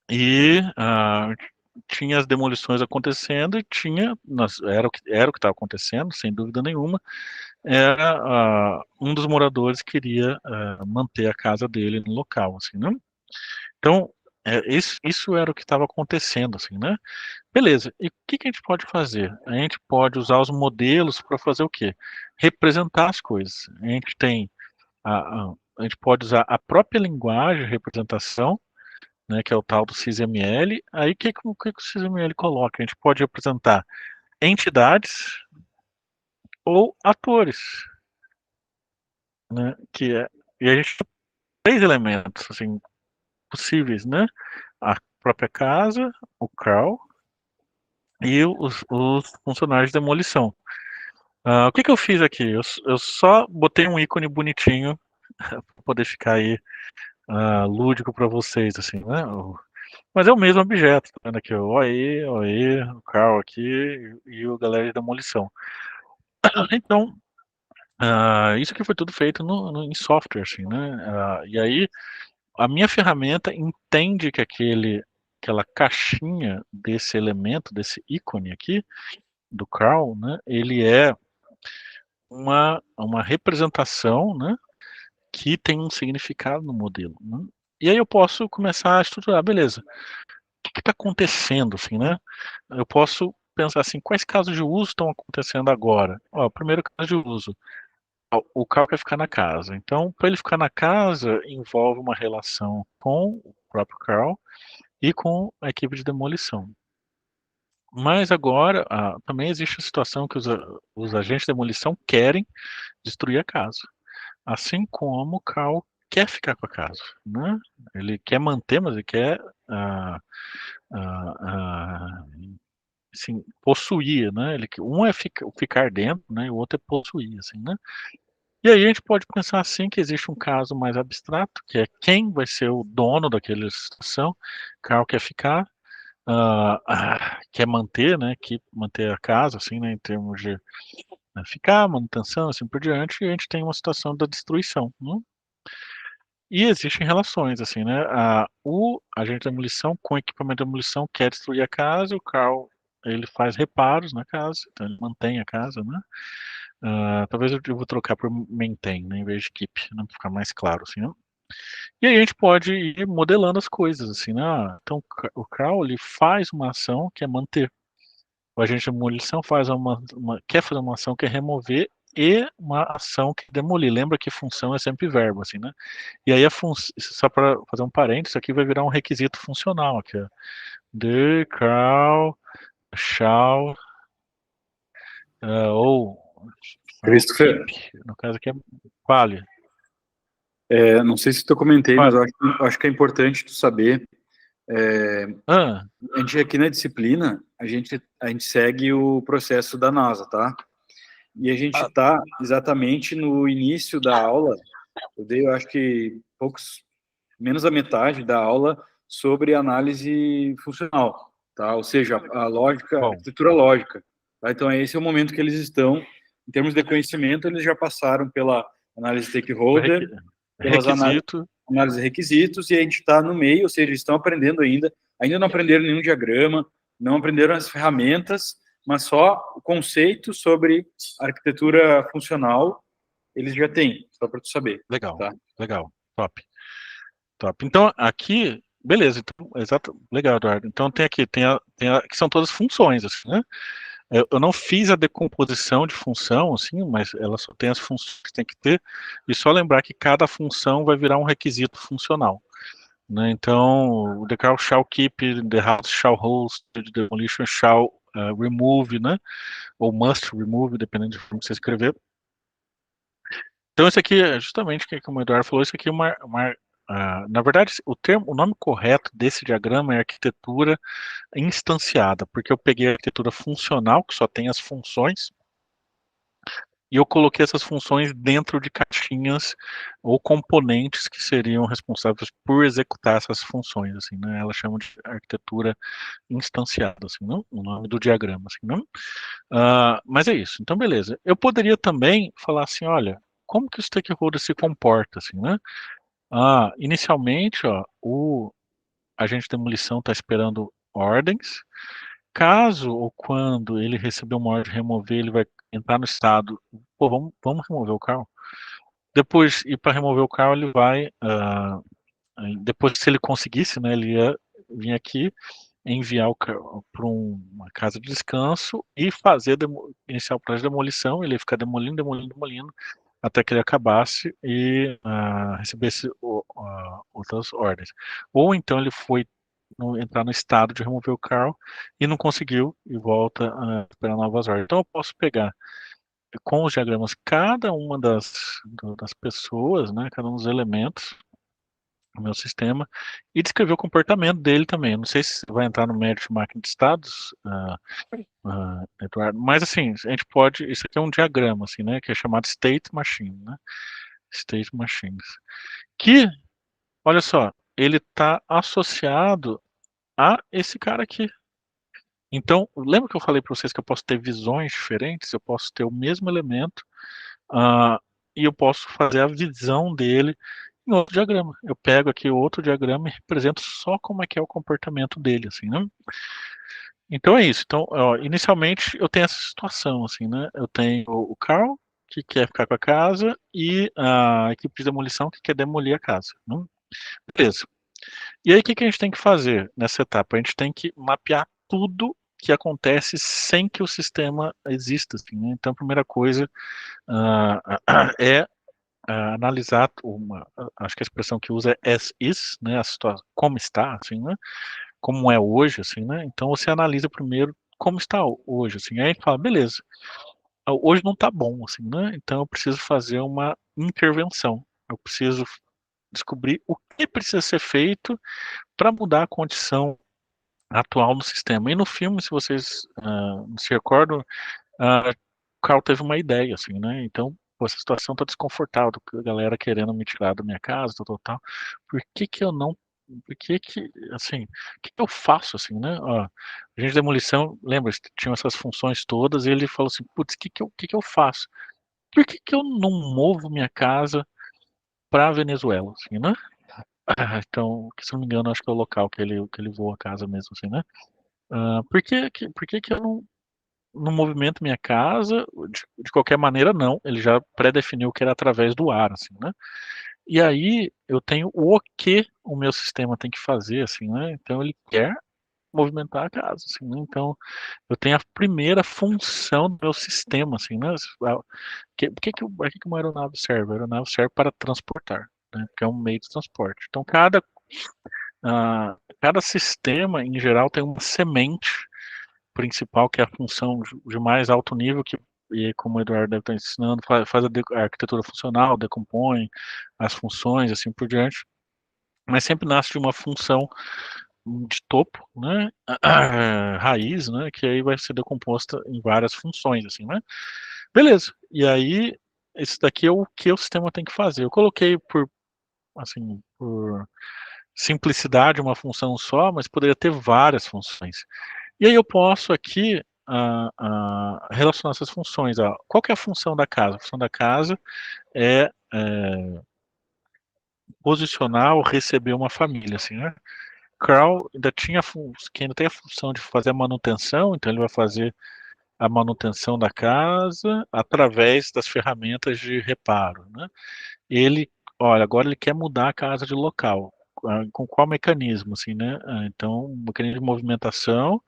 e tinha as demolições acontecendo e tinha, era o que estava acontecendo, sem dúvida nenhuma, era um dos moradores queria manter a casa dele no local, assim, né? Então, isso era o que estava acontecendo, assim, né? Beleza, e o que que a gente pode fazer? A gente pode usar os modelos para fazer o quê? Representar as coisas. A gente tem, a gente pode usar a própria linguagem de representação, né, que é o tal do XML. Aí o que que o XML coloca? A gente pode representar entidades ou atores, né? E a gente tem 3 elementos assim possíveis, né? A própria casa, o crawl e os funcionários de demolição. O que que eu fiz aqui? Eu só botei um ícone bonitinho para poder ficar aí lúdico para vocês, assim, né? Mas é o mesmo objeto, tá vendo aqui? OE, o Carl aqui e o galera de demolição. Então, isso aqui foi tudo feito em software, assim, né? E aí, a minha ferramenta entende que aquela caixinha desse elemento, desse ícone aqui, do Carl, né? Ele é uma representação, né? Que tem um significado no modelo, né? E aí eu posso começar a estruturar, beleza, o que está acontecendo, assim, né? Eu posso pensar assim, quais casos de uso estão acontecendo agora? Ó, primeiro caso de uso, o carro quer ficar na casa. Então, para ele ficar na casa, envolve uma relação com o próprio Carl e com a equipe de demolição. Mas agora, também existe a situação que os agentes de demolição querem destruir a casa. Assim como o Carl quer ficar com a casa, né? Ele quer manter, mas ele quer ah, ah, assim, possuir, né? Um é ficar dentro, né? E o outro é possuir, assim, né? E aí a gente pode pensar assim que existe um caso mais abstrato, que é quem vai ser o dono daquela situação. Carl quer ficar, quer manter, né? Que manter a casa, assim, né? Em termos de ficar, manutenção, assim por diante. E a gente tem uma situação da destruição, né? E existem relações, assim, né? O agente de demolição com o equipamento de demolição quer destruir a casa, o Carl ele faz reparos na casa, então ele mantém a casa, né? Talvez eu vou trocar por maintain, né, em vez de keep, né, para ficar mais claro, assim, né? E aí a gente pode ir modelando as coisas, assim, né? Então o Carl ele faz uma ação que é manter. O agente de demolição quer fazer uma ação que é remover e uma ação que é demolir. Lembra que função é sempre verbo, assim, né? E aí só para fazer um parênteses, isso aqui vai virar um requisito funcional aqui, ó. The Carl shall ou shall keep, Christopher, no caso aqui é vale. não sei se eu comentei, mas Vale. eu acho que é importante tu saber. Ah, A gente aqui na disciplina, a gente segue o processo da NASA, tá? E a gente está exatamente no início da aula. Eu acho que menos da metade da aula sobre análise funcional, tá? Ou seja, a lógica, a bom, arquitetura lógica. Tá? Então, esse é o momento que eles estão, em termos de conhecimento, eles já passaram pela análise stakeholder, pelas requisito. análise de requisitos, e a gente está no meio, ou seja, eles estão aprendendo ainda não aprenderam nenhum diagrama, não aprenderam as ferramentas, mas só o conceito sobre arquitetura funcional, eles já têm, só para tu saber. Legal, tá? legal, top. Top. Então, aqui, beleza, então, exato, legal, Eduardo. Então, tem aqui, que são todas funções, assim, né? Eu não fiz a decomposição de função, assim, mas ela só tem as funções que tem que ter, e só lembrar que cada função vai virar um requisito funcional. Né? Então, o declare shall keep, the house shall host, the demolition shall remove, né? Ou must remove, dependendo de como você escrever. Então, isso aqui é justamente o que o Eduardo falou, isso aqui é na verdade, o nome correto desse diagrama é arquitetura instanciada, porque eu peguei a arquitetura funcional, que só tem as funções, e eu coloquei essas funções dentro de caixinhas ou componentes que seriam responsáveis por executar essas funções, assim, né? Ela chama de arquitetura instanciada, assim, não? O nome do diagrama, assim, não? Mas é isso. Então, beleza. Eu poderia também falar assim, olha, como que o stakeholder se comporta, assim, né? Inicialmente, ó, o agente de demolição está esperando ordens. Caso ou quando ele receber uma ordem de remover, ele vai entrar no estado, pô, vamos remover o carro. Depois, e para remover o carro, ele vai, depois se ele conseguisse, né, ele ia vir aqui, enviar o carro para uma casa de descanso e iniciar o processo de demolição. Ele ia ficar demolindo, demolindo, demolindo, até que ele acabasse e recebesse outras ordens. Ou então ele foi entrar no estado de remover o carro e não conseguiu e volta a esperar novas ordens. Então eu posso pegar com os diagramas cada uma das pessoas, né, cada um dos elementos do meu sistema e descrever o comportamento dele também. Eu não sei se vai entrar no mérito de máquina de estados, Eduardo, mas assim, a gente pode, isso aqui é um diagrama, assim, né, que é chamado state machine, né, state machines, que, olha só, ele está associado a esse cara aqui. Então, lembra que eu falei para vocês que eu posso ter visões diferentes? Eu posso ter o mesmo elemento uh, e eu posso fazer a visão dele em outro diagrama. Eu pego aqui outro diagrama e represento só como é que é o comportamento dele, assim, né? Então é isso. Então, ó, inicialmente eu tenho essa situação, assim, né? Eu tenho o Carl, que quer ficar com a casa, e a equipe de demolição que quer demolir a casa. Né? Beleza. E aí, o que a gente tem que fazer nessa etapa? A gente tem que mapear tudo que acontece sem que o sistema exista. Assim, né? Então, a primeira coisa é analisar acho que a expressão que usa é as is, né? A situação, como está, assim, né? Como é hoje, assim, né? Então, você analisa primeiro como está hoje, assim. Aí a gente fala, beleza, hoje não está bom, assim, né? Então, eu preciso fazer uma intervenção. Eu preciso descobrir o que precisa ser feito para mudar a condição atual no sistema. E no filme, se vocês se recordam, o Carl teve uma ideia, assim, né? Então, pô, essa situação tá desconfortável, a galera querendo me tirar da minha casa, tal, tal, tal. Por que que eu não... Por que que, assim, o que que eu faço, assim, né? Ó, a gente de demolição, lembra, tinha essas funções todas, e ele falou assim, putz, o que que eu faço? Por que que eu não movo minha casa pra Venezuela, assim, né? Então, que, se não me engano, acho que é o local que ele voa a casa mesmo, assim, né? Por que que eu não movimento minha casa? De qualquer maneira, não. Ele já pré-definiu que era através do ar, assim, né? E aí eu tenho o que o meu sistema tem que fazer, assim, né? Então ele quer movimentar a casa, assim, né? Então eu tenho a primeira função do meu sistema, assim, né? Por que que uma aeronave serve? A aeronave serve para transportar, né? Que é um meio de transporte. Então cada sistema, em geral, tem uma semente principal, que é a função de mais alto nível, que, e aí, como o Eduardo deve estar ensinando, faz a arquitetura funcional, decompõe as funções, assim por diante, mas sempre nasce de uma função de topo, né, raiz, né, que aí vai ser decomposta em várias funções, assim, né. Beleza, e aí, esse daqui é o que o sistema tem que fazer. Eu coloquei assim, por simplicidade uma função só, mas poderia ter várias funções. E aí eu posso aqui relacionar essas funções. Ó. Qual que é a função da casa? A função da casa é posicionar ou receber uma família, assim, né? Carl ainda tinha que ainda tem a função de fazer a manutenção, então ele vai fazer a manutenção da casa através das ferramentas de reparo, né? Ele, olha, agora ele quer mudar a casa de local. Com qual mecanismo, assim, né? Então, um mecanismo de movimentação,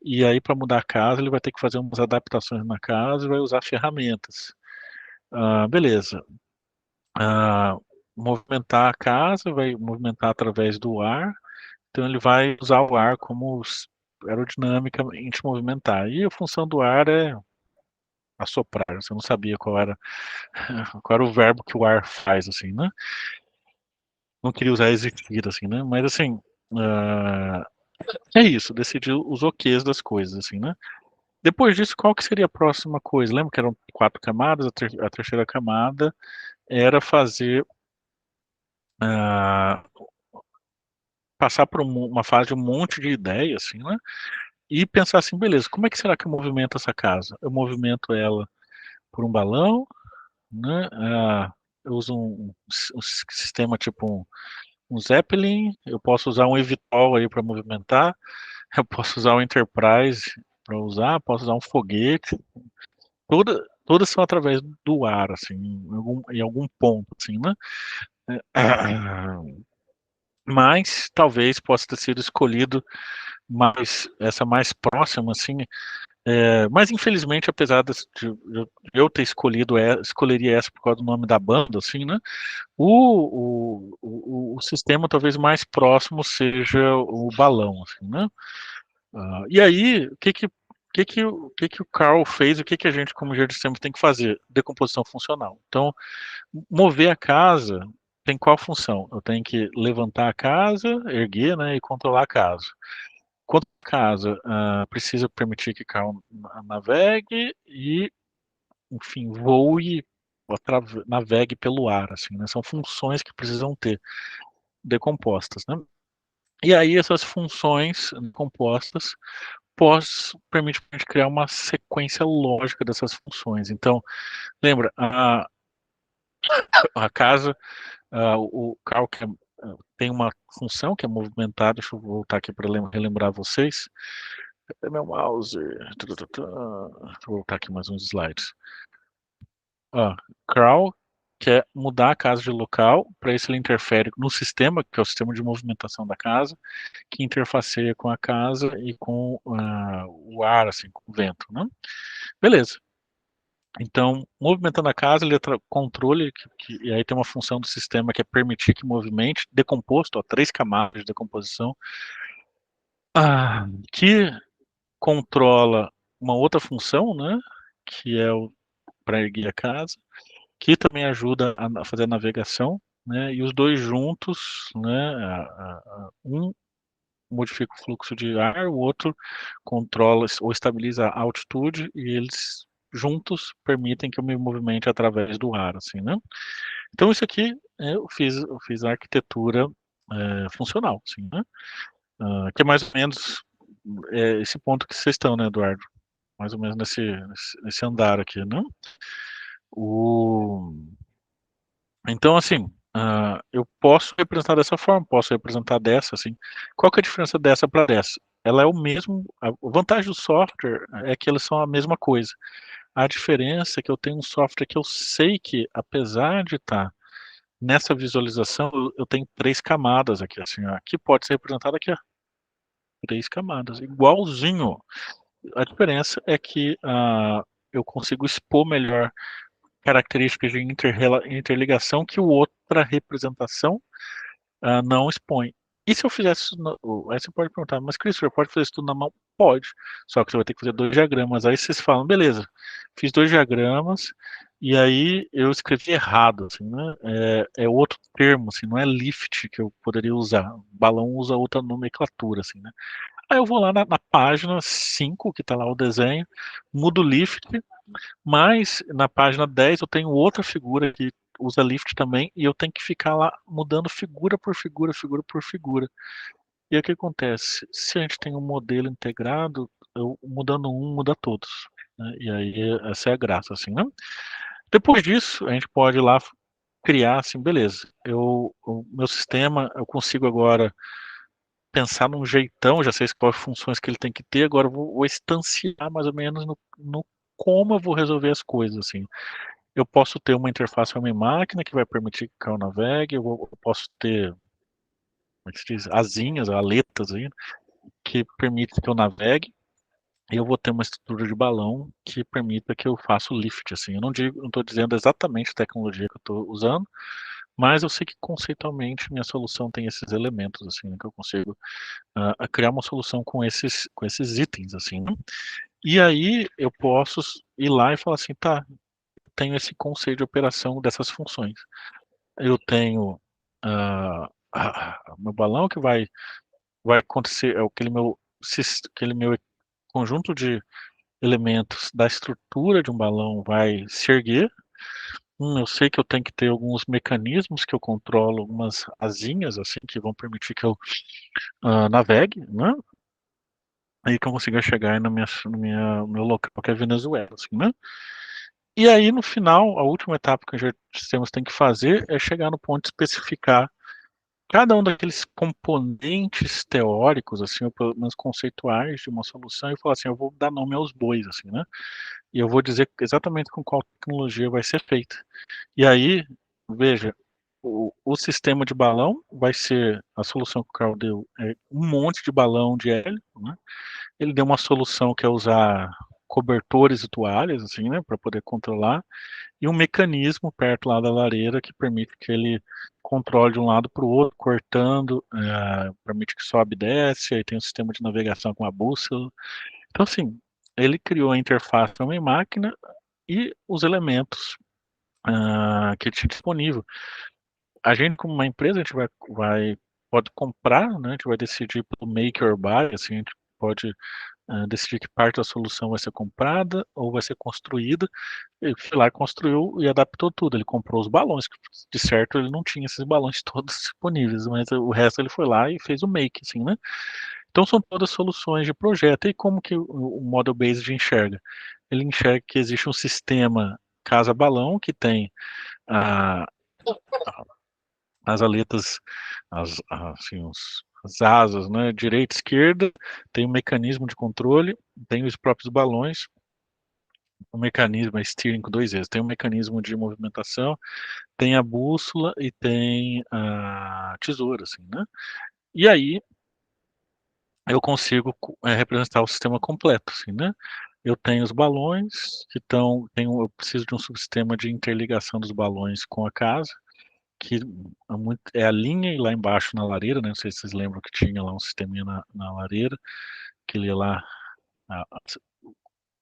e aí para mudar a casa ele vai ter que fazer umas adaptações na casa e vai usar ferramentas. Beleza. Movimentar a casa, vai movimentar através do ar, então ele vai usar o ar como aerodinamicamente movimentar. E a função do ar é assoprar, você não sabia qual era o verbo que o ar faz, assim, né? Não queria usar existir, assim, né? Mas assim, uh, é isso, decidir os ok's das coisas, assim, né? Depois disso, qual que seria a próxima coisa? Lembra que eram 4 camadas, a terceira camada era fazer passar por uma fase de um monte de ideias, assim, né? E pensar assim, beleza, como é que será que eu movimento essa casa? Eu movimento ela por um balão, né? Eu uso um sistema tipo um Zeppelin, eu posso usar um eVTOL aí para movimentar, eu posso usar um Enterprise para usar, posso usar um foguete, todas são através do ar, assim, em algum ponto, assim, né? Mas talvez possa ter sido escolhido essa mais próxima, assim, mas infelizmente, apesar de eu ter escolheria essa por causa do nome da banda, assim, né? O sistema talvez mais próximo seja o balão, assim, né? E aí, o que que o Carl fez, o que que a gente, como engenheiro de sistema, tem que fazer? Decomposição funcional. Então, mover a casa tem qual função? Eu tenho que levantar a casa, erguer, né, e controlar a casa. Quanto a casa precisa permitir que Carl navegue e, enfim, voe, navegue pelo ar, assim, né? São funções que precisam ter decompostas, né? E aí essas funções compostas permite a gente criar uma sequência lógica dessas funções. Então, lembra, a casa, o carro tem uma função que é movimentar, deixa eu voltar aqui para relembrar vocês. Cadê meu mouse? Deixa eu voltar aqui mais uns slides. Crawl quer mudar a casa de local, para isso ele interfere no sistema, que é o sistema de movimentação da casa, que interfaceia com a casa e com o ar, assim, com o vento, né? Beleza. Então, movimentando a casa, ele controle, e aí tem uma função do sistema que é permitir que movimente, decomposto, 3 camadas de decomposição, que controla uma outra função, né, que é para erguer a casa, que também ajuda a fazer a navegação, né, e os dois juntos, né, um modifica o fluxo de ar, o outro controla ou estabiliza a altitude, e eles juntos permitem que eu me movimente através do ar, assim, né? Então isso aqui eu fiz a arquitetura funcional, assim, né? Que é mais ou menos esse ponto que vocês estão, né, Eduardo? Mais ou menos nesse andar aqui, né? O... Então, assim, eu posso representar dessa forma, posso representar dessa, assim. Qual que é a diferença dessa para dessa? Ela é o mesmo. A vantagem do software é que eles são a mesma coisa. A diferença é que eu tenho um software que eu sei que, apesar de estar nessa visualização, eu tenho 3 camadas aqui, assim, ó, que pode ser representado aqui, ó, 3 camadas, igualzinho. A diferença é que eu consigo expor melhor características de interligação que outra representação não expõe. E se eu fizesse isso, aí você pode perguntar, mas Christopher, pode fazer isso tudo na mão? Pode, só que você vai ter que fazer 2 diagramas. Aí vocês falam, beleza, fiz 2 diagramas, e aí eu escrevi errado, assim, né? É outro termo, assim, não é lift que eu poderia usar. O balão usa outra nomenclatura, assim, né? Aí eu vou lá na página 5, que está lá o desenho, mudo o lift, mas na página 10 eu tenho outra figura que usa lift também, e eu tenho que ficar lá mudando figura por figura, figura por figura. E aí o que acontece? Se a gente tem um modelo integrado, eu mudando um, muda todos, né? E aí essa é a graça, assim, né? Depois disso, a gente pode ir lá criar, assim, beleza, o meu sistema, eu consigo agora pensar num jeitão, já sei quais funções que ele tem que ter, agora vou instanciar mais ou menos no como eu vou resolver as coisas, assim. Eu posso ter uma interface homem-máquina que vai permitir que o carro navegue, eu posso ter, como é que se diz, asinhas, aletas aí, que permite que eu navegue, e eu vou ter uma estrutura de balão que permita que eu faça o lift, assim. Eu não estou dizendo exatamente a tecnologia que eu estou usando, mas eu sei que conceitualmente minha solução tem esses elementos, assim, né, que eu consigo criar uma solução com esses itens, assim, né? E aí eu posso ir lá e falar assim, tá, tenho esse conceito de operação dessas funções. Eu tenho meu balão que vai acontecer, é aquele meu conjunto de elementos da estrutura de um balão vai se erguer. Eu sei que eu tenho que ter alguns mecanismos que eu controlo, algumas asinhas assim que vão permitir que eu navegue, né? Aí que eu consiga chegar no meu local, que é Venezuela, assim, né? E aí, no final, a última etapa que os sistemas têm que fazer é chegar no ponto de especificar cada um daqueles componentes teóricos, assim, ou pelo menos conceituais de uma solução, e falar assim, eu vou dar nome aos bois, assim, né? E eu vou dizer exatamente com qual tecnologia vai ser feita. E aí, veja, o sistema de balão vai ser, a solução que o Carl deu é um monte de balão de hélio, né? Ele deu uma solução que é usar cobertores e toalhas, assim, né, para poder controlar, e um mecanismo perto lá da lareira que permite que ele controle de um lado para o outro, cortando, permite que sobe e desce, aí tem um sistema de navegação com a bússola. Então, assim, ele criou a interface homem-máquina e os elementos que ele tinha disponível. A gente, como uma empresa, a gente pode comprar, né, a gente vai decidir pelo make or buy, assim, a gente pode decidir que parte da solução vai ser comprada ou vai ser construída. Ele foi lá, construiu e adaptou tudo. Ele comprou os balões, que de certo ele não tinha esses balões todos disponíveis, mas o resto ele foi lá e fez o make, assim, né? Então são todas soluções de projeto. E como que o Model Based enxerga? Ele enxerga que existe um sistema casa-balão que tem a, as aletas, assim, as asas, né, direita e esquerda, tem um mecanismo de controle, tem os próprios balões, o mecanismo é steering com dois vezes, tem um mecanismo de movimentação, tem a bússola e tem a tesoura, assim, né? E aí eu consigo representar o sistema completo, assim, né? Eu tenho os balões que eu preciso de um subsistema de interligação dos balões com a casa, que é a linha e lá embaixo na lareira, né? Não sei se vocês lembram que tinha lá um sisteminha na lareira, que ele ia lá,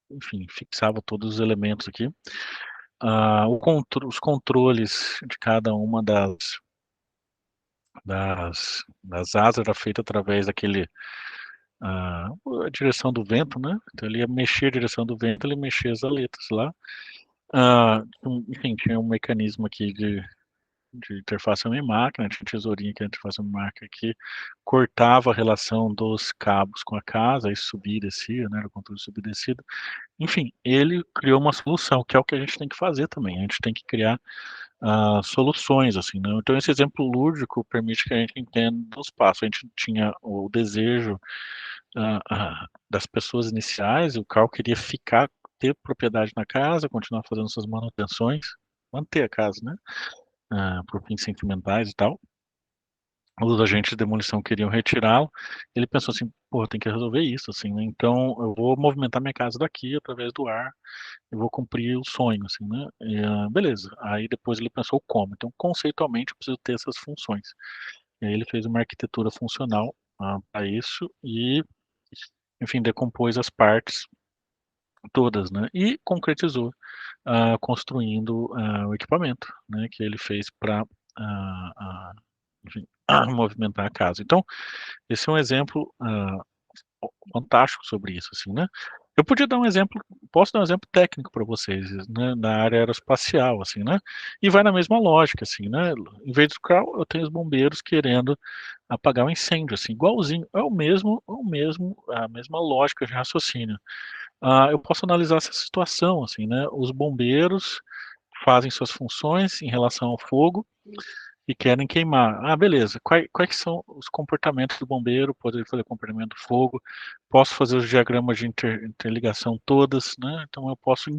enfim, fixava todos os elementos aqui. Os controles de cada uma das asas era feito através a direção do vento, né? Então ele ia mexer a direção do vento, ele mexia as aletas lá. Enfim, tinha um mecanismo aqui de interface homem-máquina, tinha tesourinha que é a interface homem-máquina que cortava a relação dos cabos com a casa, aí subia e descia, né? Era o controle de subida e descida. Enfim, ele criou uma solução, que é o que a gente tem que fazer também. A gente tem que criar soluções, assim, né? Então esse exemplo lúdico permite que a gente entenda os passos. A gente tinha o desejo das pessoas iniciais, o Carl queria ficar, ter propriedade na casa, continuar fazendo suas manutenções, manter a casa, né? Por fins sentimentais e tal. Os agentes de demolição queriam retirá-lo. Ele pensou assim, pô, tem que resolver isso, assim, né? Então eu vou movimentar minha casa daqui através do ar, eu vou cumprir o sonho, assim, né? Beleza. Aí depois ele pensou como. Então, conceitualmente, eu preciso ter essas funções. E aí ele fez uma arquitetura funcional para isso e, enfim, decompôs as partes todas, né? E concretizou, construindo o equipamento, né? Que ele fez para, enfim, movimentar a casa. Então, esse é um exemplo fantástico sobre isso, assim, né? Eu podia dar um exemplo, posso dar um exemplo técnico para vocês, né, da área aeroespacial, assim, né? E vai na mesma lógica, assim, né? Em vez do crawl, eu tenho os bombeiros querendo apagar o incêndio, assim, igualzinho, a mesma lógica de raciocínio. Eu posso analisar essa situação, assim, né? Os bombeiros fazem suas funções em relação ao fogo e querem queimar. Beleza. Quais são os comportamentos do bombeiro? Poder fazer comportamento do fogo. Posso fazer os diagramas de interligação todas, né? Então eu posso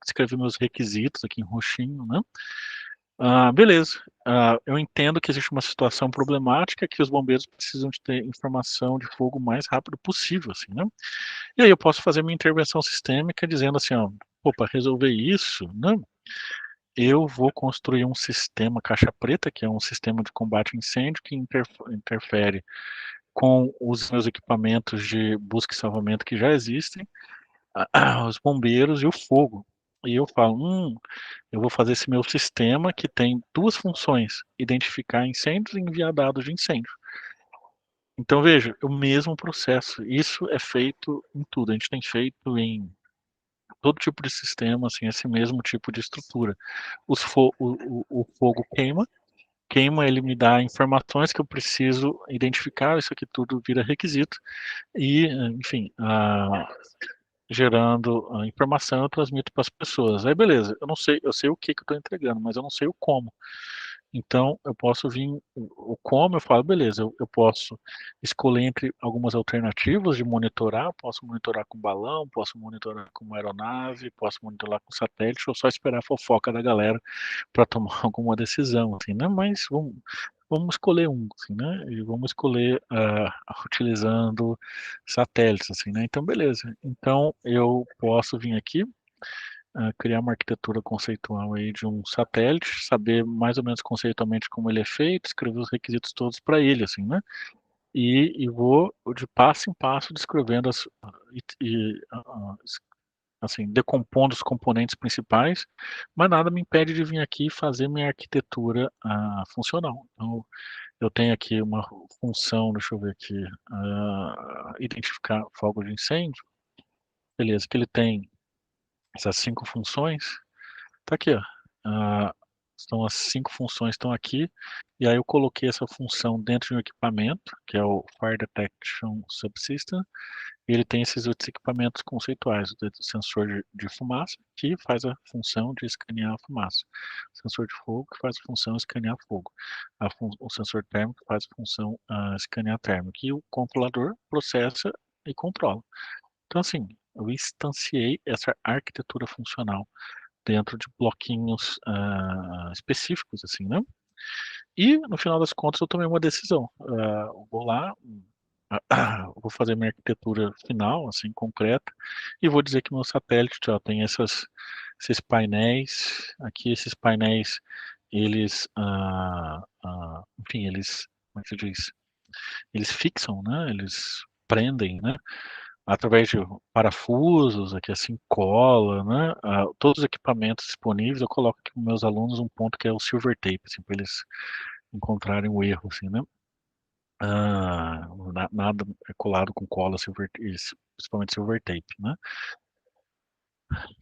escrever meus requisitos aqui em roxinho, né? Beleza. Eu entendo que existe uma situação problemática que os bombeiros precisam de ter informação de fogo o mais rápido possível, assim, né? E aí eu posso fazer minha intervenção sistêmica dizendo assim, ó, para resolver isso, né? Eu vou construir um sistema caixa preta, que é um sistema de combate a incêndio que interfere com os meus equipamentos de busca e salvamento que já existem, os bombeiros e o fogo. E eu falo, eu vou fazer esse meu sistema que tem duas funções: identificar incêndios e enviar dados de incêndio. Então veja, o mesmo processo. Isso é feito em tudo. A gente tem feito em todo tipo de sistema, assim, esse mesmo tipo de estrutura. O fogo queima, ele me dá informações que eu preciso identificar, isso aqui tudo vira requisito, e, enfim, gerando a informação, eu transmito para as pessoas. Aí, beleza, eu não sei, eu sei o que eu estou entregando, mas eu não sei o como. Então, eu posso vir, o como eu falo, beleza, eu posso escolher entre algumas alternativas de monitorar, posso monitorar com balão, posso monitorar com uma aeronave, posso monitorar com satélite, ou só esperar a fofoca da galera para tomar alguma decisão, assim, né? Mas vamos escolher um, assim, né? E vamos escolher utilizando satélites, assim, né? Então, beleza. Então, eu posso vir aqui, criar uma arquitetura conceitual aí de um satélite, saber mais ou menos conceitualmente como ele é feito, escrever os requisitos todos para ele, assim, né? E vou de passo em passo descrevendo assim, decompondo os componentes principais, mas nada me impede de vir aqui e fazer minha arquitetura funcional. Então, eu tenho aqui uma função, deixa eu ver aqui, identificar fogo de incêndio. Beleza, que ele tem essas 5 funções. Tá aqui, ó. Estão as 5 funções estão aqui, e aí eu coloquei essa função dentro de um equipamento, que é o Fire Detection Subsystem, e ele tem esses outros equipamentos conceituais, o sensor de fumaça, que faz a função de escanear a fumaça, o sensor de fogo, que faz a função de escanear fogo, o sensor térmico, que faz a função escanear térmico, e o controlador processa e controla. Então, assim, eu instanciei essa arquitetura funcional dentro de bloquinhos específicos, assim, né? E, no final das contas, eu tomei uma decisão. Eu vou lá, vou fazer minha arquitetura final, assim, concreta, e vou dizer que meu satélite ó, tem esses painéis, aqui esses painéis, eles, enfim, eles, como é que se diz? Eles fixam, né? Eles prendem, né? Através de parafusos, aqui assim, cola, né? Todos os equipamentos disponíveis, eu coloco aqui para meus alunos um ponto que é o silver tape, assim, para eles encontrarem o erro, assim, né? Nada é colado com cola, principalmente silver tape, né?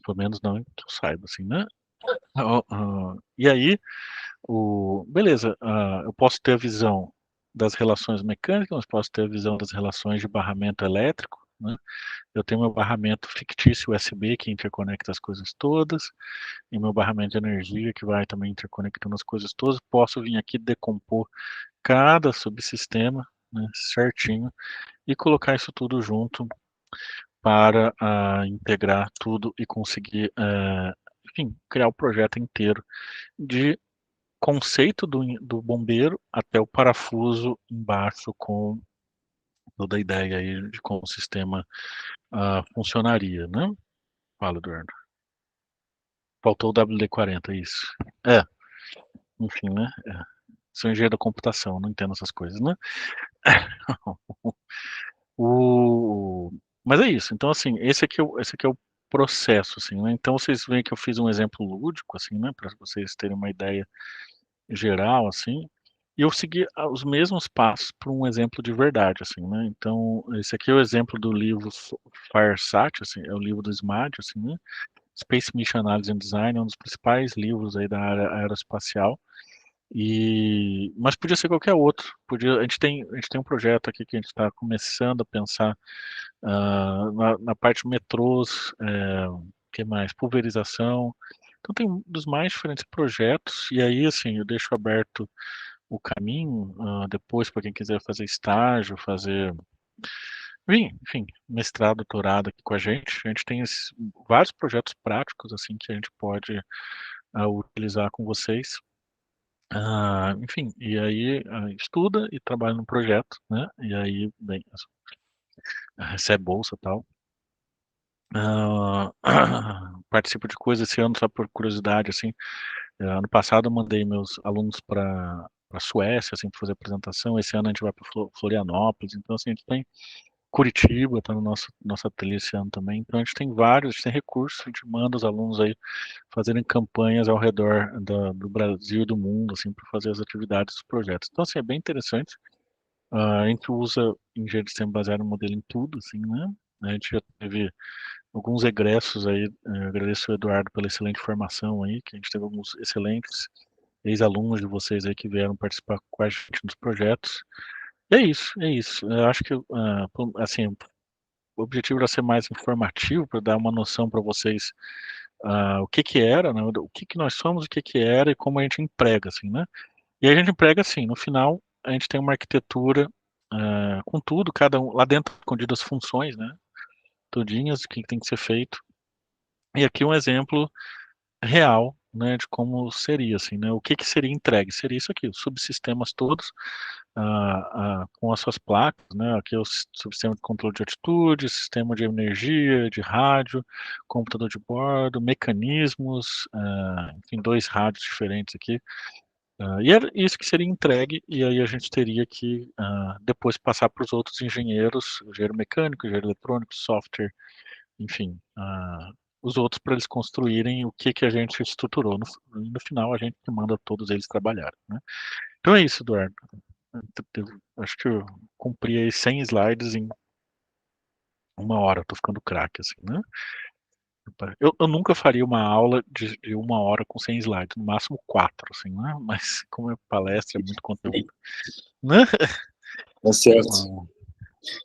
Pelo menos não que eu saiba, assim, né? E aí, beleza, eu posso ter a visão das relações mecânicas, mas posso ter a visão das relações de barramento elétrico, né? Eu tenho meu barramento fictício USB que interconecta as coisas todas, e meu barramento de energia que vai também interconectando as coisas todas. Posso vir aqui decompor cada subsistema, né, certinho, e colocar isso tudo junto para integrar tudo e conseguir, enfim, criar o projeto inteiro de conceito do bombeiro até o parafuso embaixo com toda a ideia aí de como o sistema funcionaria, né? Fala, Eduardo. Faltou o WD-40, isso. Enfim, né? Sou engenheiro da computação, não entendo essas coisas, né? o... Mas é isso. Então, assim, esse aqui é o processo, assim, né? Então, vocês veem que eu fiz um exemplo lúdico, assim, né? Para vocês terem uma ideia geral, assim. E eu segui os mesmos passos por um exemplo de verdade, assim, né? Então, esse aqui é o exemplo do livro FireSat, assim, é o livro do SMAD, assim, né? Space Mission Analysis and Design, é um dos principais livros aí da área aeroespacial. Mas podia ser qualquer outro. A gente tem um projeto aqui que a gente está começando a pensar na parte de metrôs, que mais? Pulverização. Então tem dos mais diferentes projetos, e aí assim, eu deixo aberto o caminho depois para quem quiser fazer estágio, fazer, enfim, mestrado, doutorado aqui com a gente. A gente tem vários projetos práticos assim que a gente pode utilizar com vocês. Enfim, e aí estuda e trabalha no projeto, né? E aí, bem, recebe bolsa e tal. Participo de coisas esse ano só por curiosidade, assim. Ano passado eu mandei meus alunos para Suécia, assim, para fazer apresentação. Esse ano a gente vai para Florianópolis. Então, assim, a gente tem Curitiba, está no nosso ateliê esse ano também. Então, a gente tem vários, a gente tem recursos, a gente manda os alunos aí fazerem campanhas ao redor do Brasil e do mundo, assim, para fazer as atividades dos projetos. Então, assim, é bem interessante. A gente usa engenharia de sistema baseado no modelo em tudo, assim, né? A gente já teve alguns egressos aí, agradeço ao Eduardo pela excelente formação aí, que a gente teve alguns excelentes ex-alunos de vocês aí que vieram participar com a gente nos projetos. E é isso, é isso. Eu acho que, assim, o objetivo era ser mais informativo, para dar uma noção para vocês o que que era, né, o que que nós somos, o que que era e como a gente emprega, assim, né? E a gente emprega assim, no final a gente tem uma arquitetura com tudo, cada um, lá dentro escondidas as funções, né? Todinhas, o que tem que ser feito. E aqui um exemplo real, né, de como seria, assim, né? O que que seria entregue? Seria isso aqui, os subsistemas todos com as suas placas, né? Aqui é o subsistema de controle de altitude, sistema de energia, de rádio, computador de bordo, mecanismos, enfim, 2 rádios diferentes aqui. E era isso que seria entregue, e aí a gente teria que depois passar para os outros engenheiros, engenheiro mecânico, engenheiro eletrônico, software, enfim, os outros para eles construírem o que que a gente estruturou. No final, a gente que manda todos eles trabalhar, né? Então é isso, Eduardo. Acho que eu cumpri aí 100 slides em 1 hora, tô ficando craque, assim, né? Eu nunca faria uma aula de 1 hora com 100 slides, no máximo 4, assim, né? Mas como é palestra, é muito conteúdo, né? Tá certo.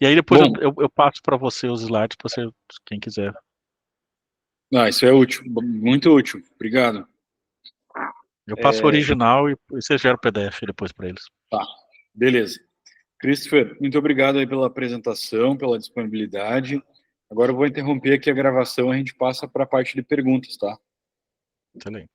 E aí depois Bom, eu passo para você os slides, para você, quem quiser. isso é útil, muito útil. Obrigado. Eu passo o original e você gera o PDF depois para eles. Tá, beleza. Christopher, muito obrigado aí pela apresentação, pela disponibilidade. Agora eu vou interromper aqui a gravação, a gente passa para a parte de perguntas, tá? Excelente.